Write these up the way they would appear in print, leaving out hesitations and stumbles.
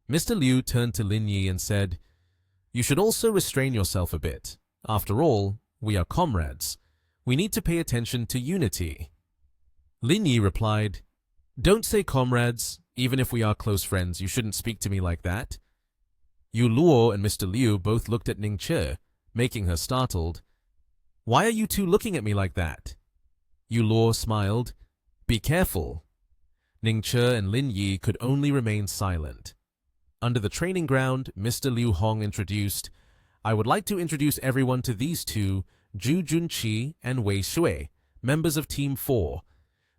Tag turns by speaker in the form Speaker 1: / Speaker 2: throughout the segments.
Speaker 1: Mr. Liu turned to Lin Yi and said, "You should also restrain yourself a bit. After all, we are comrades. We need to pay attention to unity." Lin Yi replied, "Don't say comrades. Even if we are close friends, you shouldn't speak to me like that." Yu Luo and Mr. Liu both looked at Ning Che, making her startled. "Why are you two looking at me like that?" Yu Luo smiled. "Be careful." Ning Che and Lin Yi could only remain silent. Under the training ground, Mr. Liu Hong introduced, "I would like to introduce everyone to these two, Zhu Junqi and Wei Shui, members of Team 4.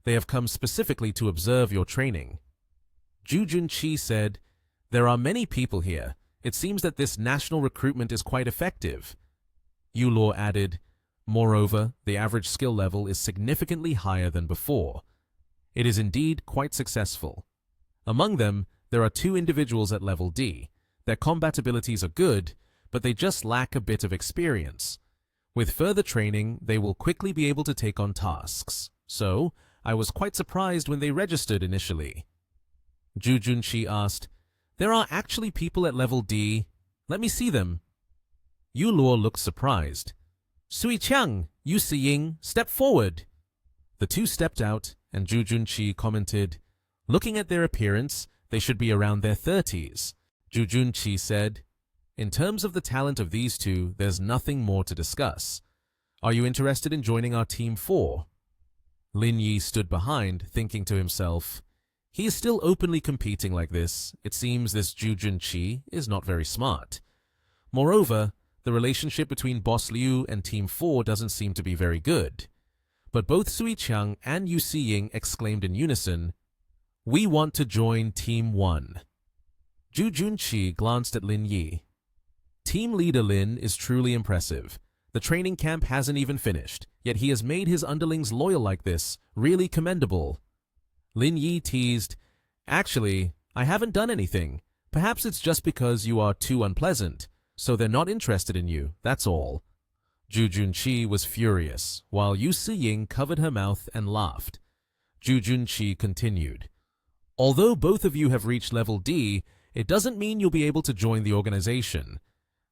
Speaker 1: They have come specifically to observe your training." Zhu Junqi said, "There are many people here. It seems that this national recruitment is quite effective." Yu Luo added, "Moreover, the average skill level is significantly higher than before. It is indeed quite successful. Among them, there are two individuals at level D. Their combat abilities are good, but they just lack a bit of experience. With further training, they will quickly be able to take on tasks. So, I was quite surprised when they registered initially." Zhu Junqi asked, "There are actually people at level D. Let me see them." Yu Luo looked surprised. "Sui Qiang, Yu Siying, step forward." The two stepped out, and Zhu Junqi commented, "Looking at their appearance, they should be around their 30s. Zhu Junqi said, "In terms of the talent of these two, there's nothing more to discuss. Are you interested in joining our Team 4? Lin Yi stood behind, thinking to himself, "He is still openly competing like this. It seems this Zhu Junqi is not very smart. Moreover, the relationship between Boss Liu and Team 4 doesn't seem to be very good." But both Sui Qiang and Yu Siying exclaimed in unison, "We want to join Team 1. Zhu Junqi glanced at Lin Yi. "Team leader Lin is truly impressive. The training camp hasn't even finished, yet he has made his underlings loyal like this. Really commendable." Lin Yi teased, "Actually, I haven't done anything. Perhaps it's just because you are too unpleasant, so they're not interested in you, that's all." Zhu Junqi was furious, while Yu Siying covered her mouth and laughed. Zhu Junqi continued, "Although both of you have reached level D, it doesn't mean you'll be able to join the organization.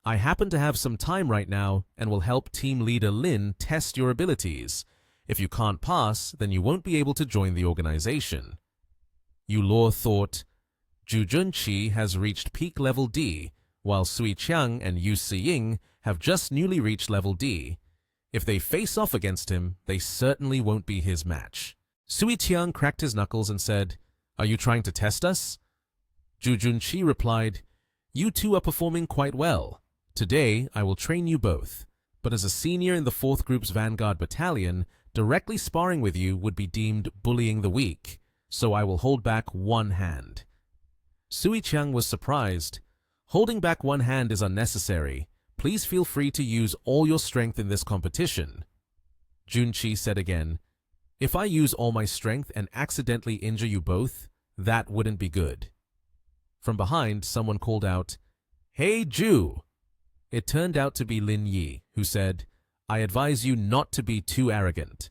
Speaker 1: I happen to have some time right now and will help team leader Lin test your abilities. If you can't pass, then you won't be able to join the organization." Yu Luo thought, Zhu Junqi has reached peak level D, while Sui Qiang and Yu Siying have just newly reached level D. If they face off against him, they certainly won't be his match. Sui Qiang cracked his knuckles and said, "Are you trying to test us?" Zhu Junqi replied, "You two are performing quite well. Today, I will train you both. But as a senior in the 4th Group's Vanguard Battalion, directly sparring with you would be deemed bullying the weak, so I will hold back one hand." Sui Qiang was surprised. "Holding back one hand is unnecessary. Please feel free to use all your strength in this competition." Junqi said again, "If I use all my strength and accidentally injure you both, that wouldn't be good." From behind, someone called out, "Hey, Zhu!" It turned out to be Lin Yi, who said, "I advise you not to be too arrogant."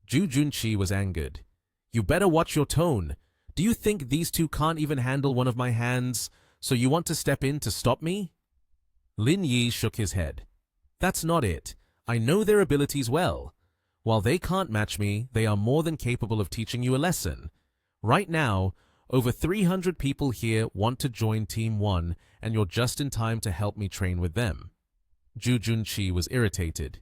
Speaker 1: Zhu Junqi was angered. "You better watch your tone. Do you think these two can't even handle one of my hands, so you want to step in to stop me?" Lin Yi shook his head. "That's not it. I know their abilities well. While they can't match me, they are more than capable of teaching you a lesson. Right now, over 300 people here want to join Team 1, and you're just in time to help me train with them." Zhu Junqi was irritated.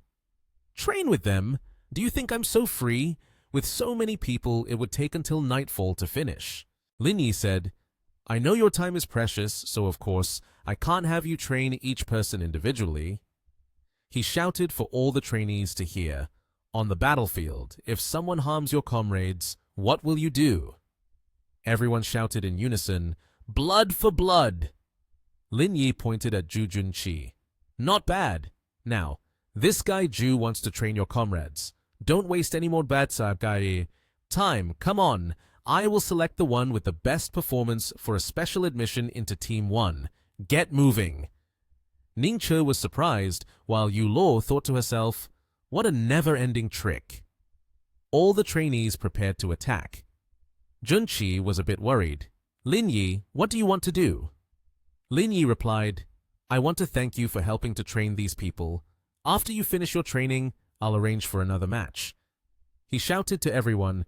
Speaker 1: "Train with them? Do you think I'm so free? With so many people, it would take until nightfall to finish." Lin Yi said, "I know your time is precious, so of course, I can't have you train each person individually." He shouted for all the trainees to hear, "On the battlefield, if someone harms your comrades, what will you do?" Everyone shouted in unison, "Blood for blood!" Lin Yi pointed at Zhu Junqi. "Not bad. Now, this guy Zhu wants to train your comrades. Don't waste any more bad guy. Time, come on. I will select the one with the best performance for a special admission into Team 1. Get moving." Ning Che was surprised, while Yu Luo thought to herself, "What a never-ending trick." All the trainees prepared to attack. Junqi was a bit worried. "Lin Yi, what do you want to do?" Lin Yi replied, I want to thank you for helping to train these people. After you finish your training, I'll arrange for another match. He shouted to everyone,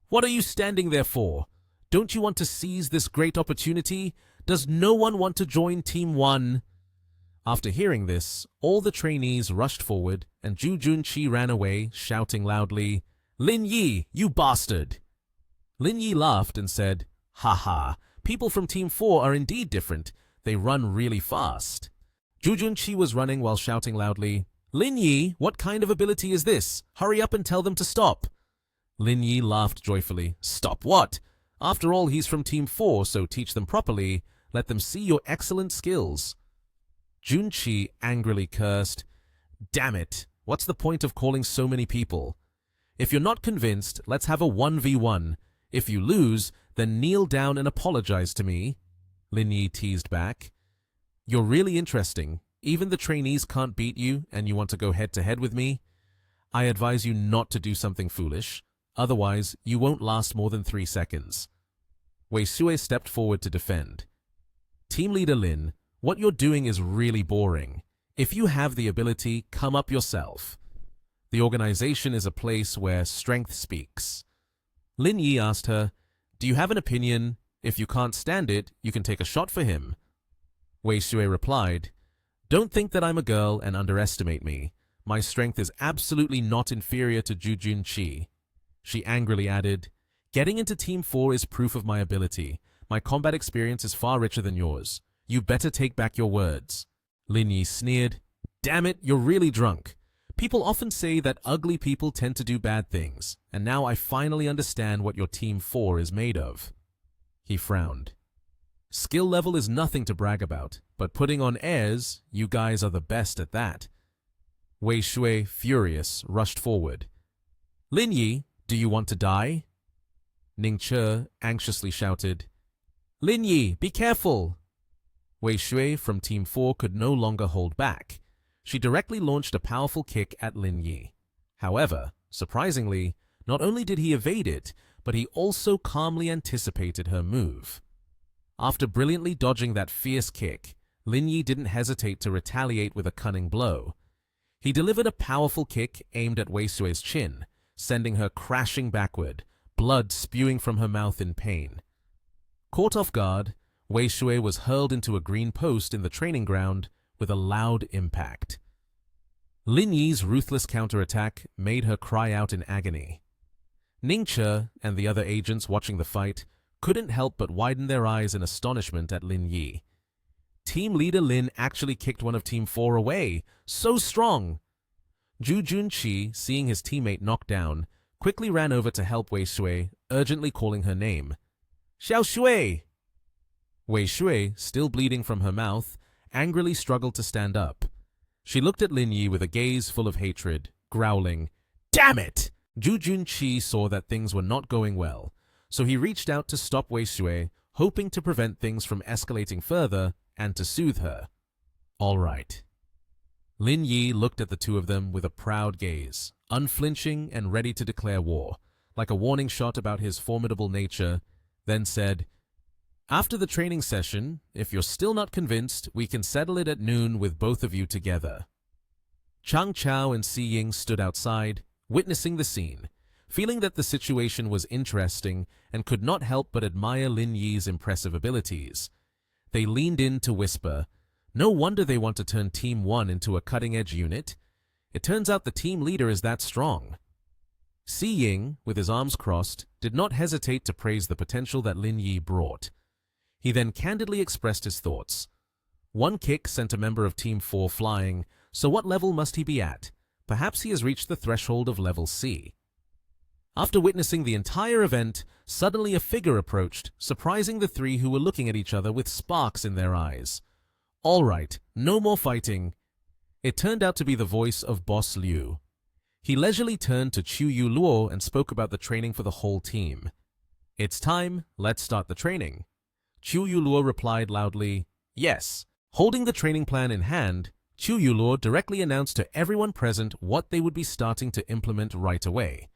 Speaker 1: What are you standing there for? Don't you want to seize this great opportunity? Does no one want to join Team 1? After hearing this, all the trainees rushed forward and Zhu Junqi ran away, shouting loudly, Lin Yi, you bastard! Lin Yi laughed and said, Ha ha, people from Team 4 are indeed different. They run really fast. Zhu Junqi was running while shouting loudly, Lin Yi, what kind of ability is this? Hurry up and tell them to stop. Lin Yi laughed joyfully. Stop what? After all, he's from Team 4, so teach them properly. Let them see your excellent skills. Junqi angrily cursed, Damn it, what's the point of calling so many people? If you're not convinced, let's have a 1v1. If you lose, then kneel down and apologize to me. Lin Yi teased back. You're really interesting. Even the trainees can't beat you, and you want to go head-to-head with me? I advise you not to do something foolish. Otherwise, you won't last more than 3 seconds. Wei Shui stepped forward to defend. Team leader Lin, what you're doing is really boring. If you have the ability, come up yourself. The organization is a place where strength speaks. Lin Yi asked her, Do you have an opinion? If you can't stand it, you can take a shot for him. Wei Shui replied, Don't think that I'm a girl and underestimate me. My strength is absolutely not inferior to Zhu Junqi. She angrily added, Getting into Team 4 is proof of my ability. My combat experience is far richer than yours. You better take back your words. Lin Yi sneered, Damn it, you're really drunk. People often say that ugly people tend to do bad things, and now I finally understand what your Team 4 is made of. He frowned. Skill level is nothing to brag about, but putting on airs, you guys are the best at that. Wei Shui, furious, rushed forward. Lin Yi, do you want to die? Ning Che anxiously shouted, Lin Yi, be careful! Wei Shui from Team 4 could no longer hold back. She directly launched a powerful kick at Lin Yi. However, surprisingly, not only did he evade it, but he also calmly anticipated her move. After brilliantly dodging that fierce kick, Lin Yi didn't hesitate to retaliate with a cunning blow. He delivered a powerful kick aimed at Wei Shui's chin, sending her crashing backward, blood spewing from her mouth in pain. Caught off guard, Wei Shui was hurled into a green post in the training ground with a loud impact. Lin Yi's ruthless counterattack made her cry out in agony. Ning Che and the other agents watching the fight couldn't help but widen their eyes in astonishment at Lin Yi. Team leader Lin actually kicked one of Team 4 away. So strong! Zhu Junqi, seeing his teammate knocked down, quickly ran over to help Wei Shui, urgently calling her name. Xiao Shui! Wei Shui, still bleeding from her mouth, angrily struggled to stand up. She looked at Lin Yi with a gaze full of hatred, growling, Damn it! Zhu Junqi saw that things were not going well, so he reached out to stop Wei Shui, hoping to prevent things from escalating further and to soothe her. All right. Lin Yi looked at the two of them with a proud gaze, unflinching and ready to declare war, like a warning shot about his formidable nature, then said, After the training session, if you're still not convinced, we can settle it at noon with both of you together. Chang Chao and Si Ying stood outside, witnessing the scene, feeling that the situation was interesting and could not help but admire Lin Yi's impressive abilities. They leaned in to whisper, No wonder they want to turn Team 1 into a cutting-edge unit. It turns out the team leader is that strong. Si Ying, with his arms crossed, did not hesitate to praise the potential that Lin Yi brought. He then candidly expressed his thoughts. One kick sent a member of Team 4 flying, so what level must he be at? Perhaps he has reached the threshold of level C. After witnessing the entire event, suddenly a figure approached, surprising the three who were looking at each other with sparks in their eyes. All right, no more fighting. It turned out to be the voice of Boss Liu. He leisurely turned to Chu Yu Luo and spoke about the training for the whole team. It's time, let's start the training. Chu Yu Luo replied loudly, Yes. Holding the training plan in hand, Chu Yu Luo directly announced to everyone present what they would be starting to implement right away.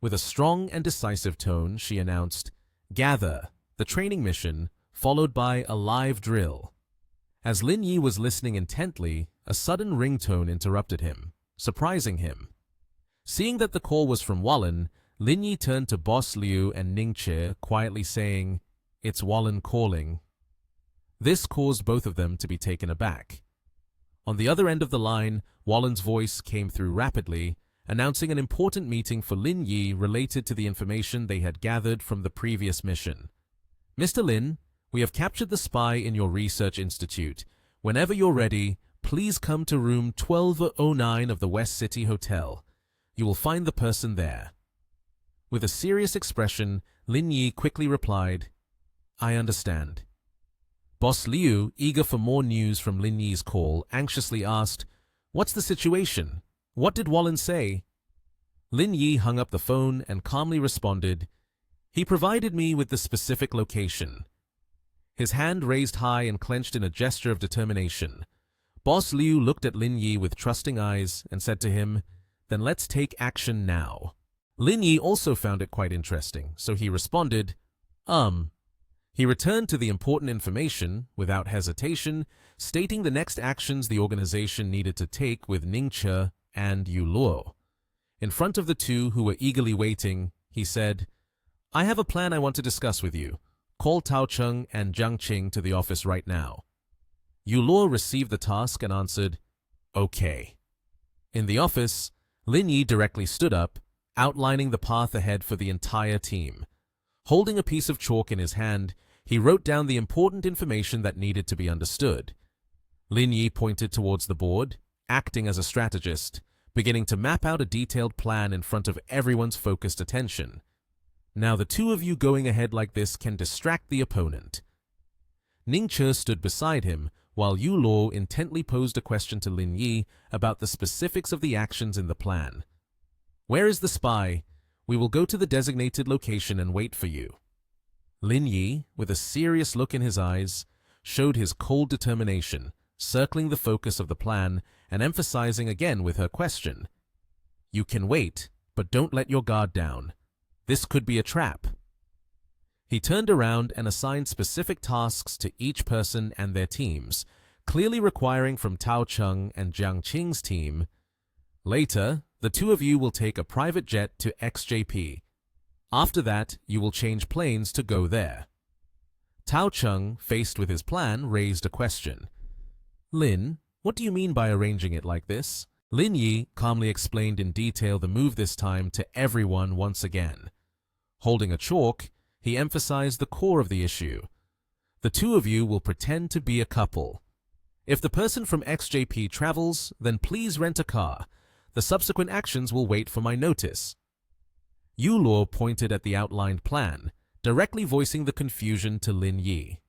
Speaker 1: With a strong and decisive tone, she announced, Gather, the training mission, followed by a live drill. As Lin Yi was listening intently, a sudden ringtone interrupted him, surprising him. Seeing that the call was from Wallen, Lin Yi turned to Boss Liu and Ningche, quietly saying, "It's Wallen calling." This caused both of them to be taken aback. On the other end of the line, Wallen's voice came through rapidly, announcing an important meeting for Lin Yi related to the information they had gathered from the previous mission. "Mr. Lin, we have captured the spy in your research institute. Whenever you're ready, please come to room 1209 of the West City Hotel. You will find the person there." With a serious expression, Lin Yi quickly replied, "I understand." Boss Liu, eager for more news from Lin Yi's call, anxiously asked, "What's the situation? What did Wallen say?" Lin Yi hung up the phone and calmly responded, "He provided me with the specific location." His hand raised high and clenched in a gesture of determination. Boss Liu looked at Lin Yi with trusting eyes and said to him, "Then let's take action now." Lin Yi also found it quite interesting, so he responded, He returned to the important information without hesitation, stating the next actions the organization needed to take with Ningche and Yu Luo. In front of the two who were eagerly waiting, he said, "I have a plan I want to discuss with you. Call Tao Cheng and Jiang Qing to the office right now." Yu Luo received the task and answered, "Okay." In the office, Lin Yi directly stood up, outlining the path ahead for the entire team. Holding a piece of chalk in his hand, he wrote down the important information that needed to be understood. Lin Yi pointed towards the board, acting as a strategist, beginning to map out a detailed plan in front of everyone's focused attention. Now the two of you going ahead like this can distract the opponent. Ningche stood beside him, while Yu Luo intently posed a question to Lin Yi about the specifics of the actions in the plan. "Where is the spy? We will go to the designated location and wait for you." Lin Yi, with a serious look in his eyes, showed his cold determination, circling the focus of the plan and emphasizing again with her question, "You can wait, but don't let your guard down. This could be a trap." He turned around and assigned specific tasks to each person and their teams, clearly requiring from Tao Cheng and Jiang Qing's team, "Later, the two of you will take a private jet to XJP. After that, you will change planes to go there." Tao Cheng, faced with his plan, raised a question. "Lin, what do you mean by arranging it like this?" Lin Yi calmly explained in detail the move this time to everyone once again. Holding a chalk, he emphasized the core of the issue. "The two of you will pretend to be a couple. If the person from XJP travels, then please rent a car. The subsequent actions will wait for my notice." Yu Luo pointed at the outlined plan, directly voicing the confusion to Lin Yi.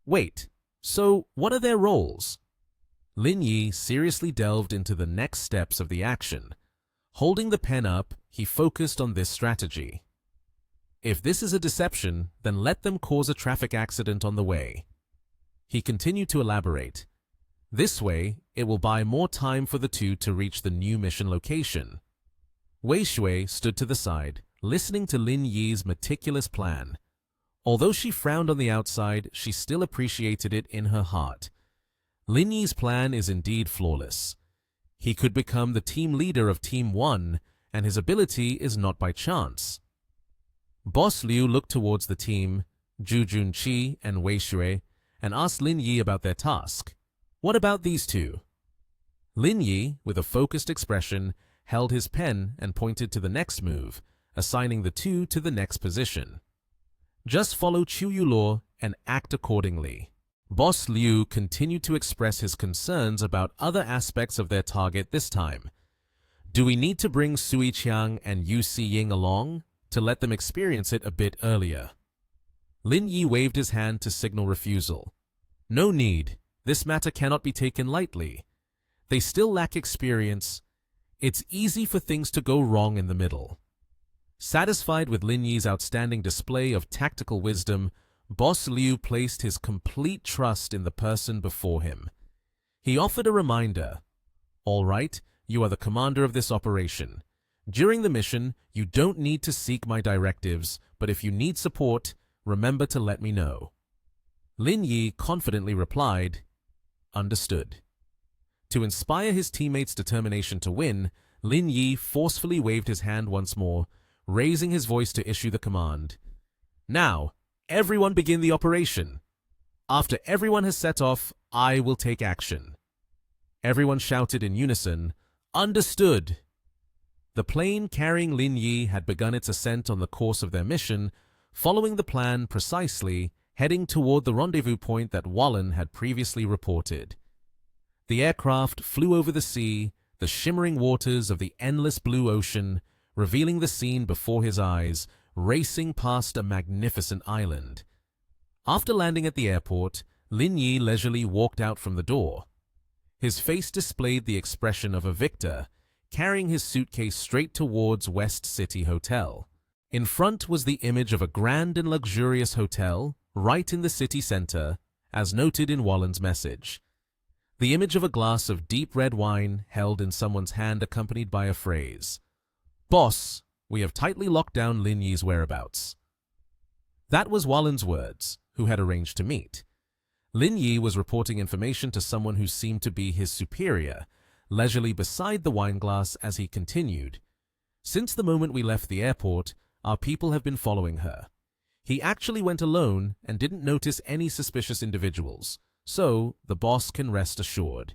Speaker 1: "Wait, so what are their roles?" Lin Yi seriously delved into the next steps of the action. Holding the pen up, he focused on this strategy. "If this is a deception, then let them cause a traffic accident on the way." He continued to elaborate. "This way, it will buy more time for the two to reach the new mission location." Wei Shui stood to the side, listening to Lin Yi's meticulous plan. Although she frowned on the outside, she still appreciated it in her heart. Lin Yi's plan is indeed flawless. He could become the team leader of Team 1, and his ability is not by chance. Boss Liu looked towards the team, Zhu Junqi and Wei Shui, and asked Lin Yi about their task. "What about these two?" Lin Yi, with a focused expression, held his pen and pointed to the next move, assigning the two to the next position. "Just follow Chu Yulor and act accordingly." Boss Liu continued to express his concerns about other aspects of their target this time. "Do we need to bring Sui Qiang and Yu Siying along to let them experience it a bit earlier?" Lin Yi waved his hand to signal refusal. "No need. This matter cannot be taken lightly. They still lack experience. It's easy for things to go wrong in the middle." Satisfied with Lin Yi's outstanding display of tactical wisdom, Boss Liu placed his complete trust in the person before him. He offered a reminder. "All right, you are the commander of this operation. During the mission, you don't need to seek my directives, but if you need support, remember to let me know." Lin Yi confidently replied, understood. To inspire his teammates' determination to win, Lin Yi forcefully waved his hand once more, raising his voice to issue the command. Now, everyone begin the operation. After everyone has set off, I will take action. Everyone shouted in unison, "Understood!" The plane carrying Lin Yi had begun its ascent on the course of their mission, following the plan precisely, heading toward the rendezvous point that Wallen had previously reported. The aircraft flew over the sea, the shimmering waters of the endless blue ocean, revealing the scene before his eyes, racing past a magnificent island. After landing at the airport, Lin Yi leisurely walked out from the door. His face displayed the expression of a victor, carrying his suitcase straight towards West City Hotel. In front was the image of a grand and luxurious hotel, right in the city center, as noted in Wallen's message. The image of a glass of deep red wine held in someone's hand accompanied by a phrase, "Boss, we have tightly locked down Lin Yi's whereabouts." That was Wallen's words, who had arranged to meet. Lin Yi was reporting information to someone who seemed to be his superior, leisurely beside the wine glass as he continued. "Since the moment we left the airport, our people have been following her. He actually went alone and didn't notice any suspicious individuals, so the boss can rest assured."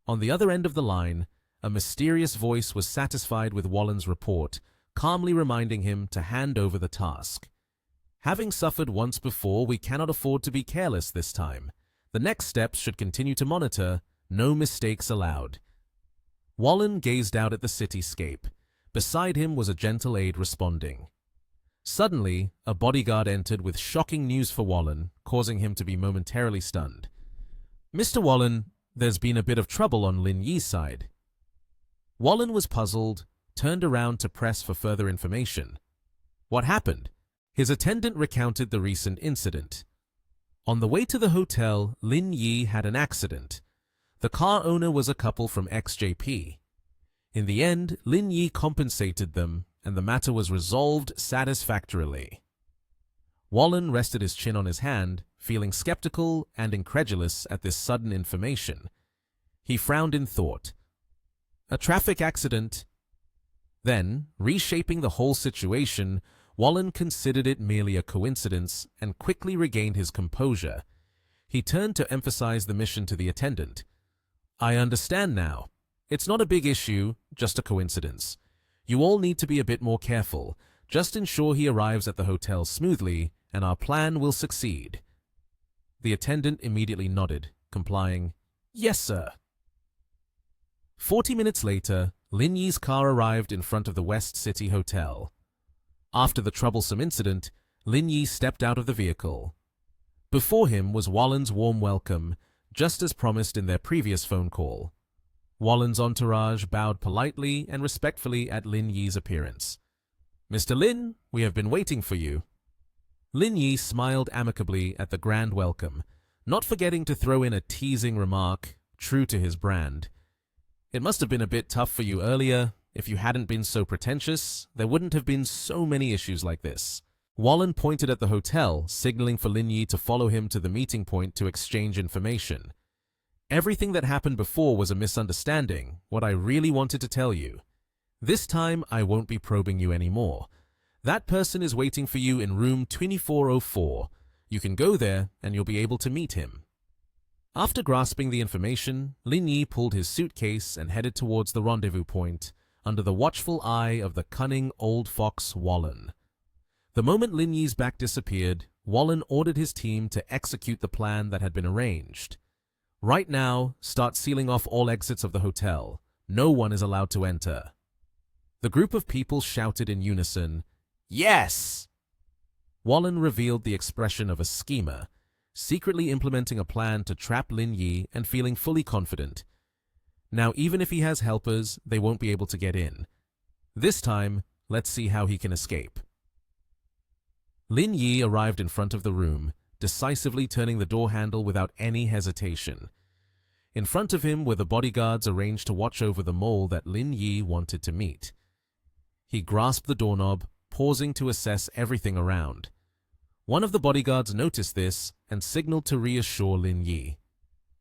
Speaker 1: On the other end of the line, a mysterious voice was satisfied with Wallen's report, calmly reminding him to hand over the task. "Having suffered once before, we cannot afford to be careless this time. The next steps should continue to monitor, no mistakes allowed." Wallen gazed out at the cityscape. Beside him was a gentle aide responding. Suddenly, a bodyguard entered with shocking news for Wallen, causing him to be momentarily stunned. "Mr. Wallen, there's been a bit of trouble on Lin Yi's side." Wallen was puzzled, turned around to press for further information. What happened? His attendant recounted the recent incident. On the way to the hotel, Lin Yi had an accident. The car owner was a couple from XJP. In the end, Lin Yi compensated them, and the matter was resolved satisfactorily. Wallen rested his chin on his hand, feeling skeptical and incredulous at this sudden information. He frowned in thought. A traffic accident? Then, reshaping the whole situation, Wallen considered it merely a coincidence and quickly regained his composure. He turned to emphasize the mission to the attendant. "I understand now. It's not a big issue, just a coincidence. You all need to be a bit more careful. Just ensure he arrives at the hotel smoothly, and our plan will succeed." The attendant immediately nodded, complying, "Yes, sir." 40 minutes later, Lin Yi's car arrived in front of the West City Hotel. After the troublesome incident, Lin Yi stepped out of the vehicle. Before him was Wallen's warm welcome, just as promised in their previous phone call. Wallen's entourage bowed politely and respectfully at Lin Yi's appearance. "Mr. Lin, we have been waiting for you." Lin Yi smiled amicably at the grand welcome, not forgetting to throw in a teasing remark, true to his brand. "It must have been a bit tough for you earlier. If you hadn't been so pretentious, there wouldn't have been so many issues like this." Wallen pointed at the hotel, signaling for Lin Yi to follow him to the meeting point to exchange information. "Everything that happened before was a misunderstanding, what I really wanted to tell you. This time, I won't be probing you anymore. That person is waiting for you in room 2404. You can go there, and you'll be able to meet him." After grasping the information, Lin Yi pulled his suitcase and headed towards the rendezvous point, under the watchful eye of the cunning old fox Wallen. The moment Lin Yi's back disappeared, Wallen ordered his team to execute the plan that had been arranged. "Right now, start sealing off all exits of the hotel. No one is allowed to enter." The group of people shouted in unison, "Yes!" Wallen revealed the expression of a schemer, secretly implementing a plan to trap Lin Yi and feeling fully confident. Now, even if he has helpers, they won't be able to get in. This time, let's see how he can escape. Lin Yi arrived in front of the room, decisively turning the door handle without any hesitation. In front of him were the bodyguards arranged to watch over the mole that Lin Yi wanted to meet. He grasped the doorknob, pausing to assess everything around. One of the bodyguards noticed this and signaled to reassure Lin Yi.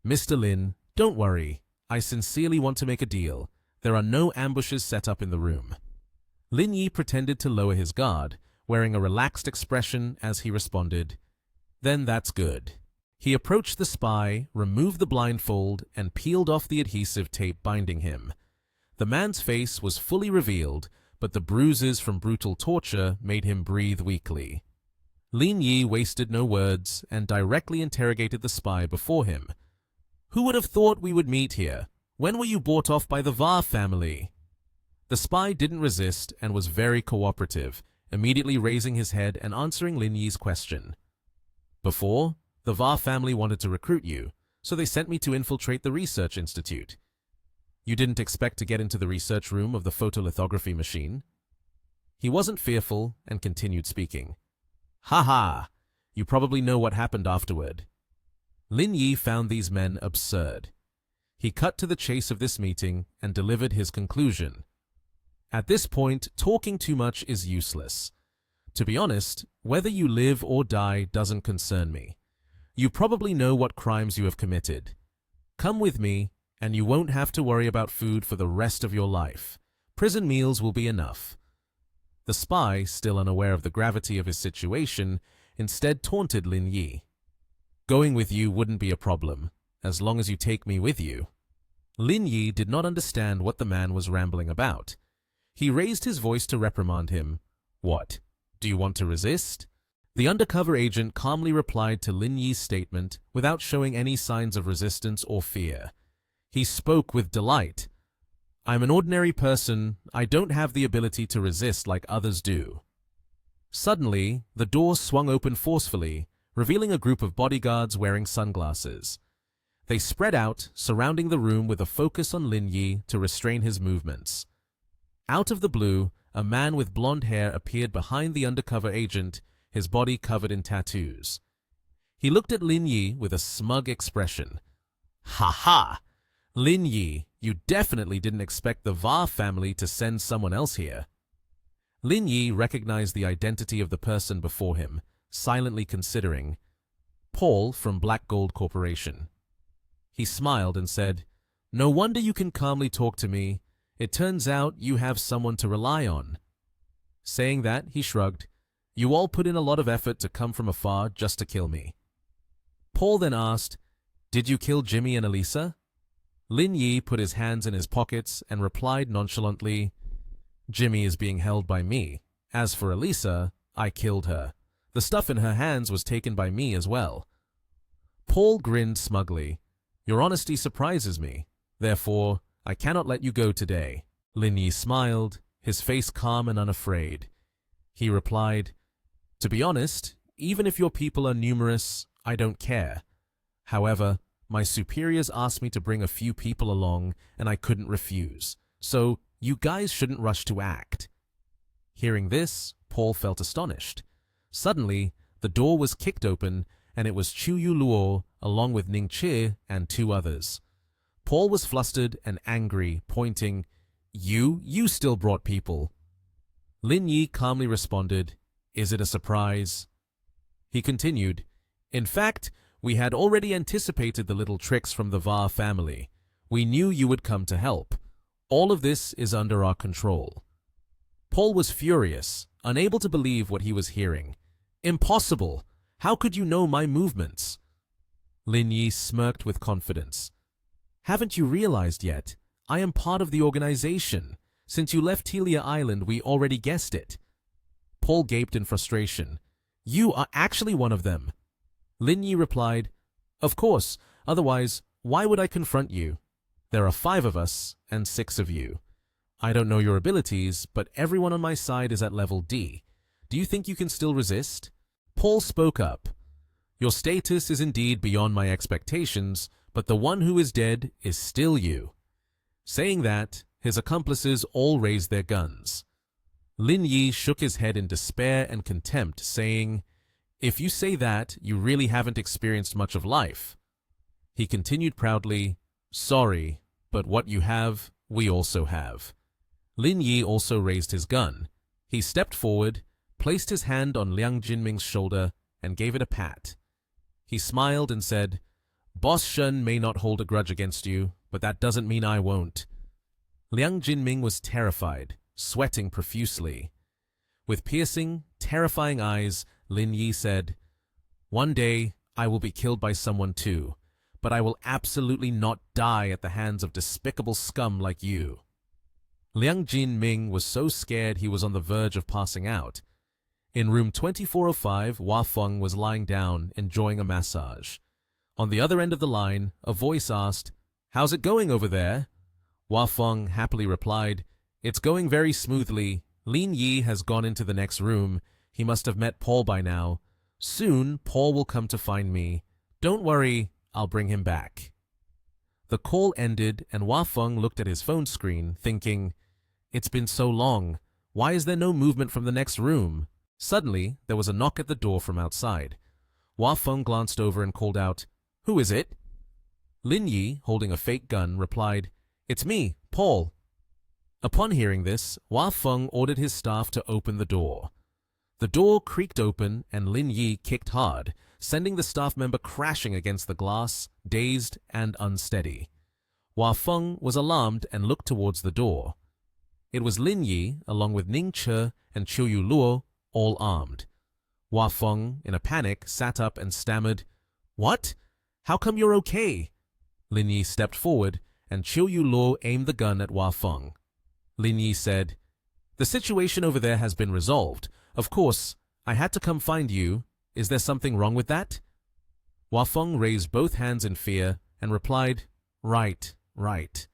Speaker 1: Mr. Lin, don't worry. I sincerely want to make a deal. There are no ambushes set up in the room. Lin Yi pretended to lower his guard, wearing a relaxed expression as he responded, "Then that's good." He approached the spy, removed the blindfold, and peeled off the adhesive tape binding him. The man's face was fully revealed, but the bruises from brutal torture made him breathe weakly. Lin Yi wasted no words and directly interrogated the spy before him. "Who would have thought we would meet here? When were you bought off by the Va family?" The spy didn't resist and was very cooperative, immediately raising his head and answering Lin Yi's question. "Before, the Va family wanted to recruit you, so they sent me to infiltrate the research institute. You didn't expect to get into the research room of the photolithography machine?" He wasn't fearful and continued speaking. "Ha ha! You probably know what happened afterward." Lin Yi found these men absurd. He cut to the chase of this meeting and delivered his conclusion. "At this point, talking too much is useless. To be honest, whether you live or die doesn't concern me. You probably know what crimes you have committed. Come with me, and you won't have to worry about food for the rest of your life. Prison meals will be enough." The spy, still unaware of the gravity of his situation, instead taunted Lin Yi. "Going with you wouldn't be a problem, as long as you take me with you." Lin Yi did not understand what the man was rambling about. He raised his voice to reprimand him. "What? Do you want to resist?" The undercover agent calmly replied to Lin Yi's statement without showing any signs of resistance or fear. He spoke with delight. "I'm an ordinary person. I don't have the ability to resist like others do." Suddenly, the door swung open forcefully, revealing a group of bodyguards wearing sunglasses. They spread out, surrounding the room with a focus on Lin Yi to restrain his movements. Out of the blue, a man with blonde hair appeared behind the undercover agent, his body covered in tattoos. He looked at Lin Yi with a smug expression. "Ha ha! Lin Yi, you definitely didn't expect the Va family to send someone else here." Lin Yi recognized the identity of the person before him, silently considering. "Paul from Black Gold Corporation." He smiled and said, "No wonder you can calmly talk to me. It turns out you have someone to rely on." Saying that, he shrugged. "You all put in a lot of effort to come from afar just to kill me." Paul then asked, "Did you kill Jimmy and Elisa?" Lin Yi put his hands in his pockets and replied nonchalantly, "Jimmy is being held by me. As for Elisa, I killed her. The stuff in her hands was taken by me as well." Paul grinned smugly. "Your honesty surprises me. Therefore, I cannot let you go today." Lin Yi smiled, his face calm and unafraid. He replied, "To be honest, even if your people are numerous, I don't care. However, my superiors asked me to bring a few people along, and I couldn't refuse. So, you guys shouldn't rush to act." Hearing this, Paul felt astonished. Suddenly, the door was kicked open, and it was Chu Yu Luo, along with Ning Chi and two others. Paul was flustered and angry, pointing, You still brought people." Lin Yi calmly responded, "Is it a surprise?" He continued, "In fact, we had already anticipated the little tricks from the Va family. We knew you would come to help. All of this is under our control." Paul was furious, unable to believe what he was hearing. "Impossible! How could you know my movements?" Lin Yi smirked with confidence. "Haven't you realized yet? I am part of the organization. Since you left Telia Island, we already guessed it." Paul gaped in frustration. "You are actually one of them." Lin Yi replied, "Of course, otherwise, why would I confront you? There are 5 of us and 6 of you. I don't know your abilities, but everyone on my side is at level D. Do you think you can still resist?" Paul spoke up. "Your status is indeed beyond my expectations, but the one who is dead is still you." Saying that, his accomplices all raised their guns. Lin Yi shook his head in despair and contempt, saying, "If you say that, you really haven't experienced much of life." He continued proudly, "Sorry, but what you have, we also have." Lin Yi also raised his gun. He stepped forward, placed his hand on Liang Jinming's shoulder, and gave it a pat. He smiled and said, Boss Shen may not hold a grudge against you, but that doesn't mean I won't. Liang Jinming was terrified, sweating profusely. With piercing, terrifying eyes, Lin Yi said, "One day, I will be killed by someone too, but I will absolutely not die at the hands of despicable scum like you." Liang Jinming was so scared he was on the verge of passing out. In room 2405, Hua Feng was lying down, enjoying a massage. On the other end of the line, a voice asked, "How's it going over there?" Hua Feng happily replied, "It's going very smoothly. Lin Yi has gone into the next room. He must have met Paul by now. Soon, Paul will come to find me. Don't worry, I'll bring him back." The call ended, and Hua Feng looked at his phone screen, thinking, "It's been so long. Why is there no movement from the next room?" Suddenly, there was a knock at the door from outside. Hua Feng glanced over and called out, "Who is it?" Lin Yi, holding a fake gun, replied, "It's me, Paul." Upon hearing this, Hua Feng ordered his staff to open the door. The door creaked open, and Lin Yi kicked hard, sending the staff member crashing against the glass, dazed and unsteady. Hua Feng was alarmed and looked towards the door. It was Lin Yi, along with Ning Che and Chiu Yu Luo, all armed. Hua Feng, in a panic, sat up and stammered, "What? How come you're okay?" Lin Yi stepped forward, and Chiu Yu Luo aimed the gun at Hua Feng. Lin Yi said, "The situation over there has been resolved. Of course, I had to come find you. Is there something wrong with that?" Hua Feng raised both hands in fear and replied, "Right, right."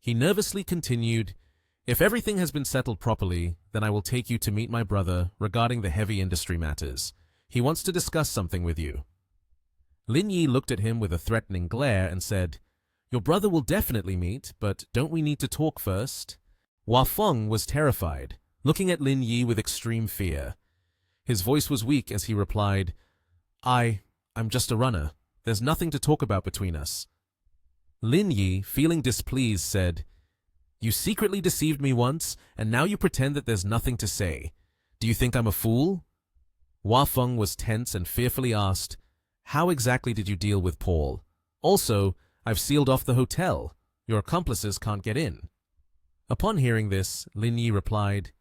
Speaker 1: He nervously continued, "If everything has been settled properly, then I will take you to meet my brother regarding the heavy industry matters. He wants to discuss something with you." Lin Yi looked at him with a threatening glare and said, "Your brother will definitely meet, but don't we need to talk first?" Hua Feng was terrified, looking at Lin Yi with extreme fear. His voice was weak as he replied, I'm just a runner. There's nothing to talk about between us." Lin Yi, feeling displeased, said, "You secretly deceived me once, and now you pretend that there's nothing to say. Do you think I'm a fool?" Hua Feng was tense and fearfully asked, "How exactly did you deal with Paul? Also, I've sealed off the hotel. Your accomplices can't get in." Upon hearing this, Lin Yi replied,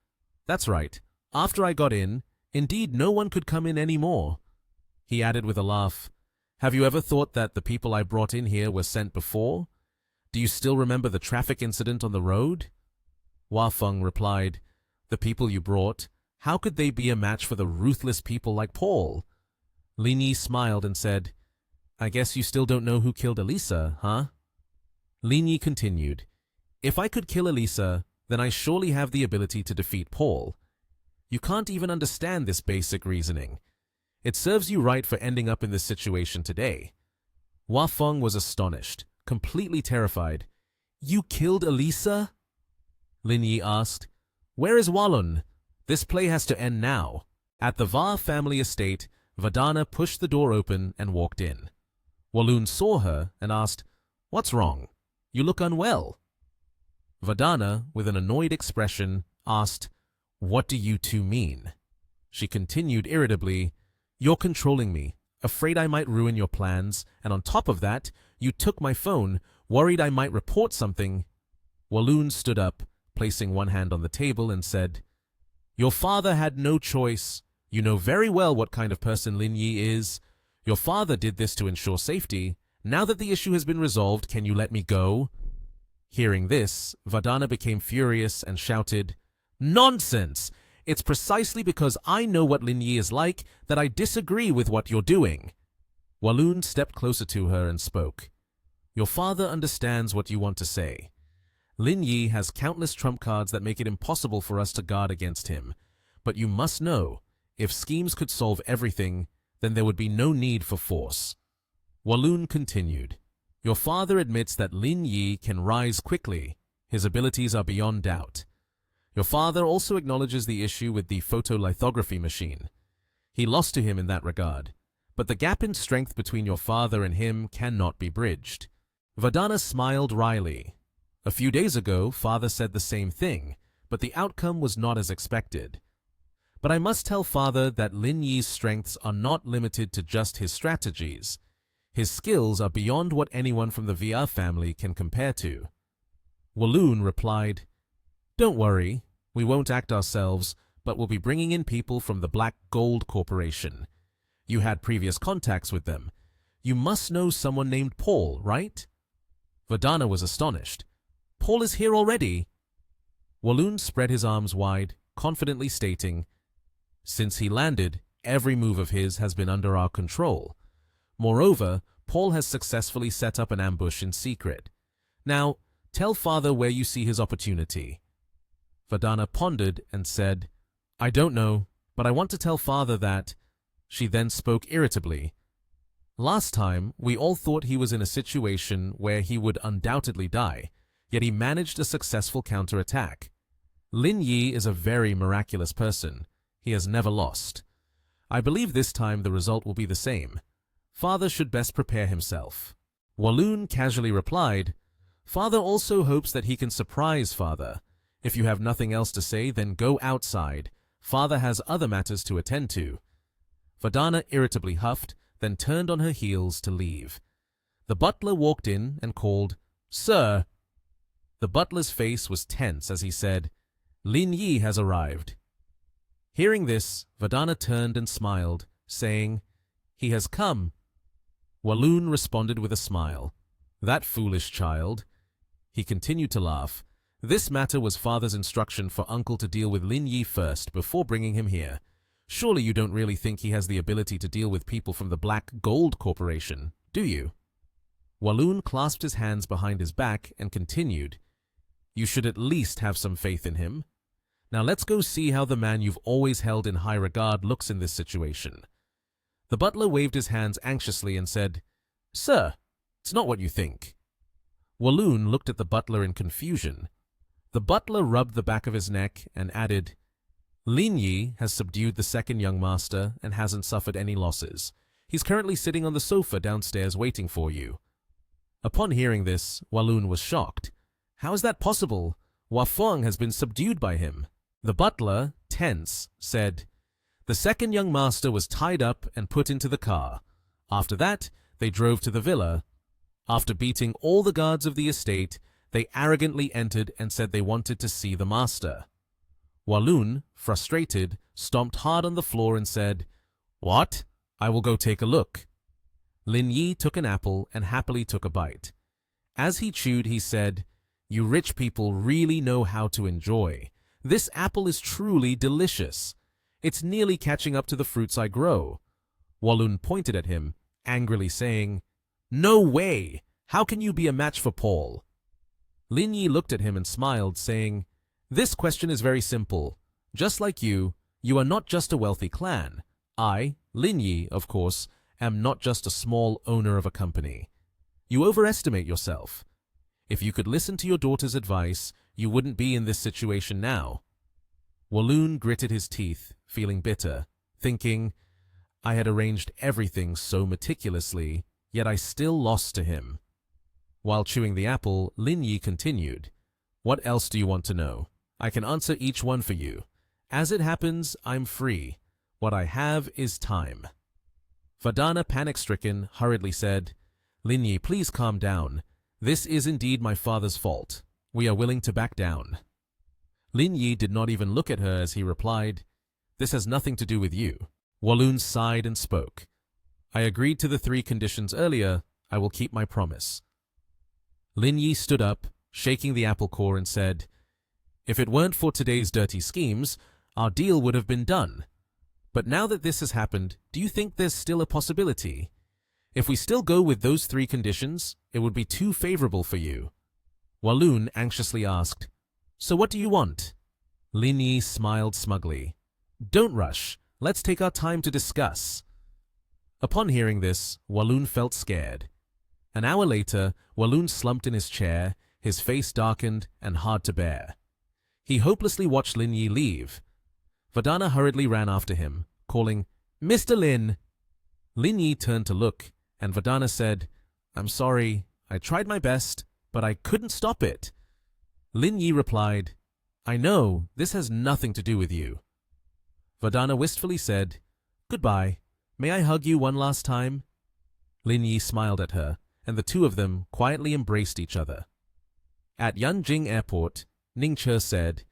Speaker 1: "That's right. After I got in, indeed no one could come in anymore." He added with a laugh, "Have you ever thought that the people I brought in here were sent before? Do you still remember the traffic incident on the road?" Hua Feng replied, "The people you brought, how could they be a match for the ruthless people like Paul?" Lin Yi smiled and said, "I guess you still don't know who killed Elisa, huh?" Lin Yi continued, "If I could kill Elisa, then I surely have the ability to defeat Paul. You can't even understand this basic reasoning. It serves you right for ending up in this situation today." Hua Feng was astonished, completely terrified. "You killed Elisa?" Lin Yi asked, "Where is Walun? This play has to end now." At the Va family estate, Vadana pushed the door open and walked in. Walun saw her and asked, "What's wrong? You look unwell." Vadana, with an annoyed expression, asked, "What do you two mean?" She continued irritably, "You're controlling me, afraid I might ruin your plans, and on top of that, you took my phone, worried I might report something." Walun stood up, placing one hand on the table, and said, "Your father had no choice. You know very well what kind of person Lin Yi is. Your father did this to ensure safety. Now that the issue has been resolved, can you let me go?" Hearing this, Vadana became furious and shouted, "Nonsense! It's precisely because I know what Lin Yi is like that I disagree with what you're doing." Walun stepped closer to her and spoke. "Your father understands what you want to say. Lin Yi has countless trump cards that make it impossible for us to guard against him. But you must know, if schemes could solve everything, then there would be no need for force." Walun continued, "Your father admits that Lin Yi can rise quickly. His abilities are beyond doubt. Your father also acknowledges the issue with the photolithography machine. He lost to him in that regard, but the gap in strength between your father and him cannot be bridged." Vadana smiled wryly. A few days ago, father said the same thing, but the outcome was not as expected. But I must tell father that Lin Yi's strengths are not limited to just his strategies. His skills are beyond what anyone from the VR family can compare to. Walloon replied, "Don't worry, we won't act ourselves, but we'll be bringing in people from the Black Gold Corporation. You had previous contacts with them. You must know someone named Paul, right?" Vadana was astonished. "Paul is here already?" Walloon spread his arms wide, confidently stating, "Since he landed, every move of his has been under our control. Moreover, Paul has successfully set up an ambush in secret. Now, tell father where you see his opportunity." Vadana pondered and said, "I don't know, but I want to tell father that—" She then spoke irritably. "Last time, we all thought he was in a situation where he would undoubtedly die, yet he managed a successful counterattack. Lin Yi is a very miraculous person. He has never lost. I believe this time the result will be the same. Father should best prepare himself." Walloon casually replied, "Father also hopes that he can surprise father. If you have nothing else to say, then go outside. Father has other matters to attend to." Vadana irritably huffed, then turned on her heels to leave. The butler walked in and called, "Sir." The butler's face was tense as he said, "Lin Yi has arrived." Hearing this, Vadana turned and smiled, saying, "He has come." Walloon responded with a smile. "That foolish child." He continued to laugh. "This matter was father's instruction for uncle to deal with Lin Yi first before bringing him here. Surely you don't really think he has the ability to deal with people from the Black Gold Corporation, do you?" Walloon clasped his hands behind his back and continued, "You should at least have some faith in him. Now let's go see how the man you've always held in high regard looks in this situation." The butler waved his hands anxiously and said, "Sir, it's not what you think." Walloon looked at the butler in confusion. The butler rubbed the back of his neck and added, "Lin Yi has subdued the second young master and hasn't suffered any losses. He's currently sitting on the sofa downstairs waiting for you." Upon hearing this, Walloon was shocked. "How is that possible? Hua Feng has been subdued by him." The butler, tense, said, "The second young master was tied up and put into the car. After that, they drove to the villa. After beating all the guards of the estate, they arrogantly entered and said they wanted to see the master." Walloon, frustrated, stomped hard on the floor and said, "What? I will go take a look." Lin Yi took an apple and happily took a bite. As he chewed, he said, "You rich people really know how to enjoy. This apple is truly delicious. It's nearly catching up to the fruits I grow." Walloon pointed at him, angrily saying, "No way! How can you be a match for Paul?" Lin Yi looked at him and smiled, saying, "This question is very simple. Just like you are not just a wealthy clan. I, Lin Yi, of course, am not just a small owner of a company. You overestimate yourself. If you could listen to your daughter's advice, you wouldn't be in this situation now." Walloon gritted his teeth, feeling bitter, thinking, "I had arranged everything so meticulously, yet I still lost to him." While chewing the apple, Lin Yi continued, "What else do you want to know? I can answer each one for you. As it happens, I'm free. What I have is time." Vadana, panic-stricken, hurriedly said, "Lin Yi, please calm down. This is indeed my father's fault. We are willing to back down." Lin Yi did not even look at her as he replied, "This has nothing to do with you." Walloon sighed and spoke. "I agreed to the 3 conditions earlier. I will keep my promise." Lin Yi stood up, shaking the apple core, and said, "If it weren't for today's dirty schemes, our deal would have been done. But now that this has happened, do you think there's still a possibility? If we still go with those 3 conditions, it would be too favorable for you." Walloon anxiously asked, "So what do you want?" Lin Yi smiled smugly. "Don't rush. Let's take our time to discuss." Upon hearing this, Walloon felt scared. An hour later, Walloon slumped in his chair, his face darkened and hard to bear. He hopelessly watched Lin Yi leave. Vadana hurriedly ran after him, calling, "Mr. Lin!" Lin Yi turned to look, and Vadana said, "I'm sorry, I tried my best, but I couldn't stop it." Lin Yi replied, "I know, this has nothing to do with you." Vadana wistfully said, "Goodbye. May I hug you one last time?" Lin Yi smiled at her, and the two of them quietly embraced each other. At Yanjing Airport, Ningche said,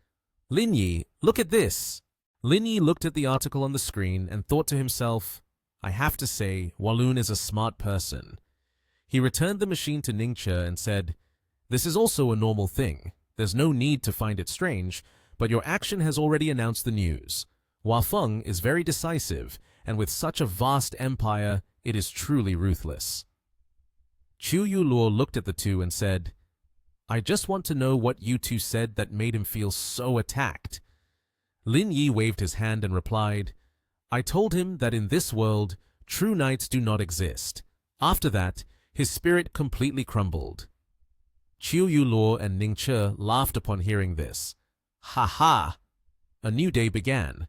Speaker 1: "Lin Yi, look at this." Lin Yi looked at the article on the screen and thought to himself, "I have to say, Walloon is a smart person." He returned the machine to Ningche and said, "This is also a normal thing. There's no need to find it strange, but your action has already announced the news. Hua Feng is very decisive, and with such a vast empire, it is truly ruthless." Chu Yuluo looked at the two and said, "I just want to know what you two said that made him feel so attacked." Lin Yi waved his hand and replied, "I told him that in this world, true knights do not exist." After that, his spirit completely crumbled. Chiu Yuluo and Ningche laughed upon hearing this. "Ha ha!" A new day began.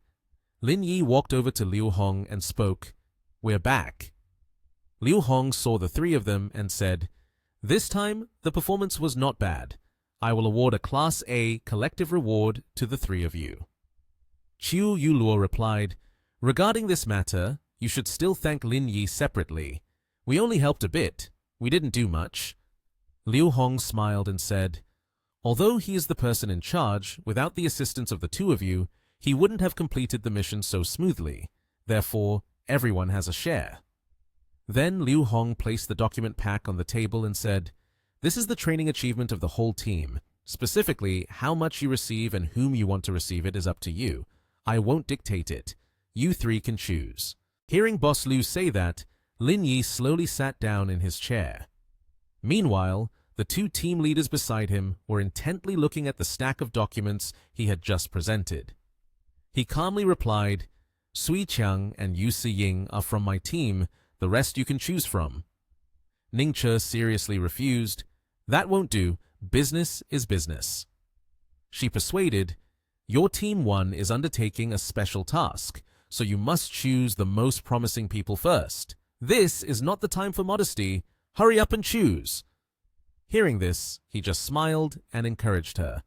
Speaker 1: Lin Yi walked over to Liu Hong and spoke, "We're back." Liu Hong saw the three of them and said, "This time, the performance was not bad. I will award a Class A collective reward to the three of you." Chiu Yuluo replied, "Regarding this matter, you should still thank Lin Yi separately. We only helped a bit. We didn't do much." Liu Hong smiled and said, "Although he is the person in charge, without the assistance of the two of you, he wouldn't have completed the mission so smoothly. Therefore, everyone has a share." Then Liu Hong placed the document pack on the table and said, "This is the training achievement of the whole team. Specifically, how much you receive and whom you want to receive it is up to you. I won't dictate it. You three can choose." Hearing Boss Liu say that, Lin Yi slowly sat down in his chair. Meanwhile, the two team leaders beside him were intently looking at the stack of documents he had just presented. He calmly replied, "Sui Qiang and Yu Si-ying are from my team. The rest you can choose from." Ningche seriously refused. "That won't do. Business is business." She persuaded, "Your Team 1 is undertaking a special task, so you must choose the most promising people first. This is not the time for modesty. Hurry up and choose." Hearing this, he just smiled and encouraged her.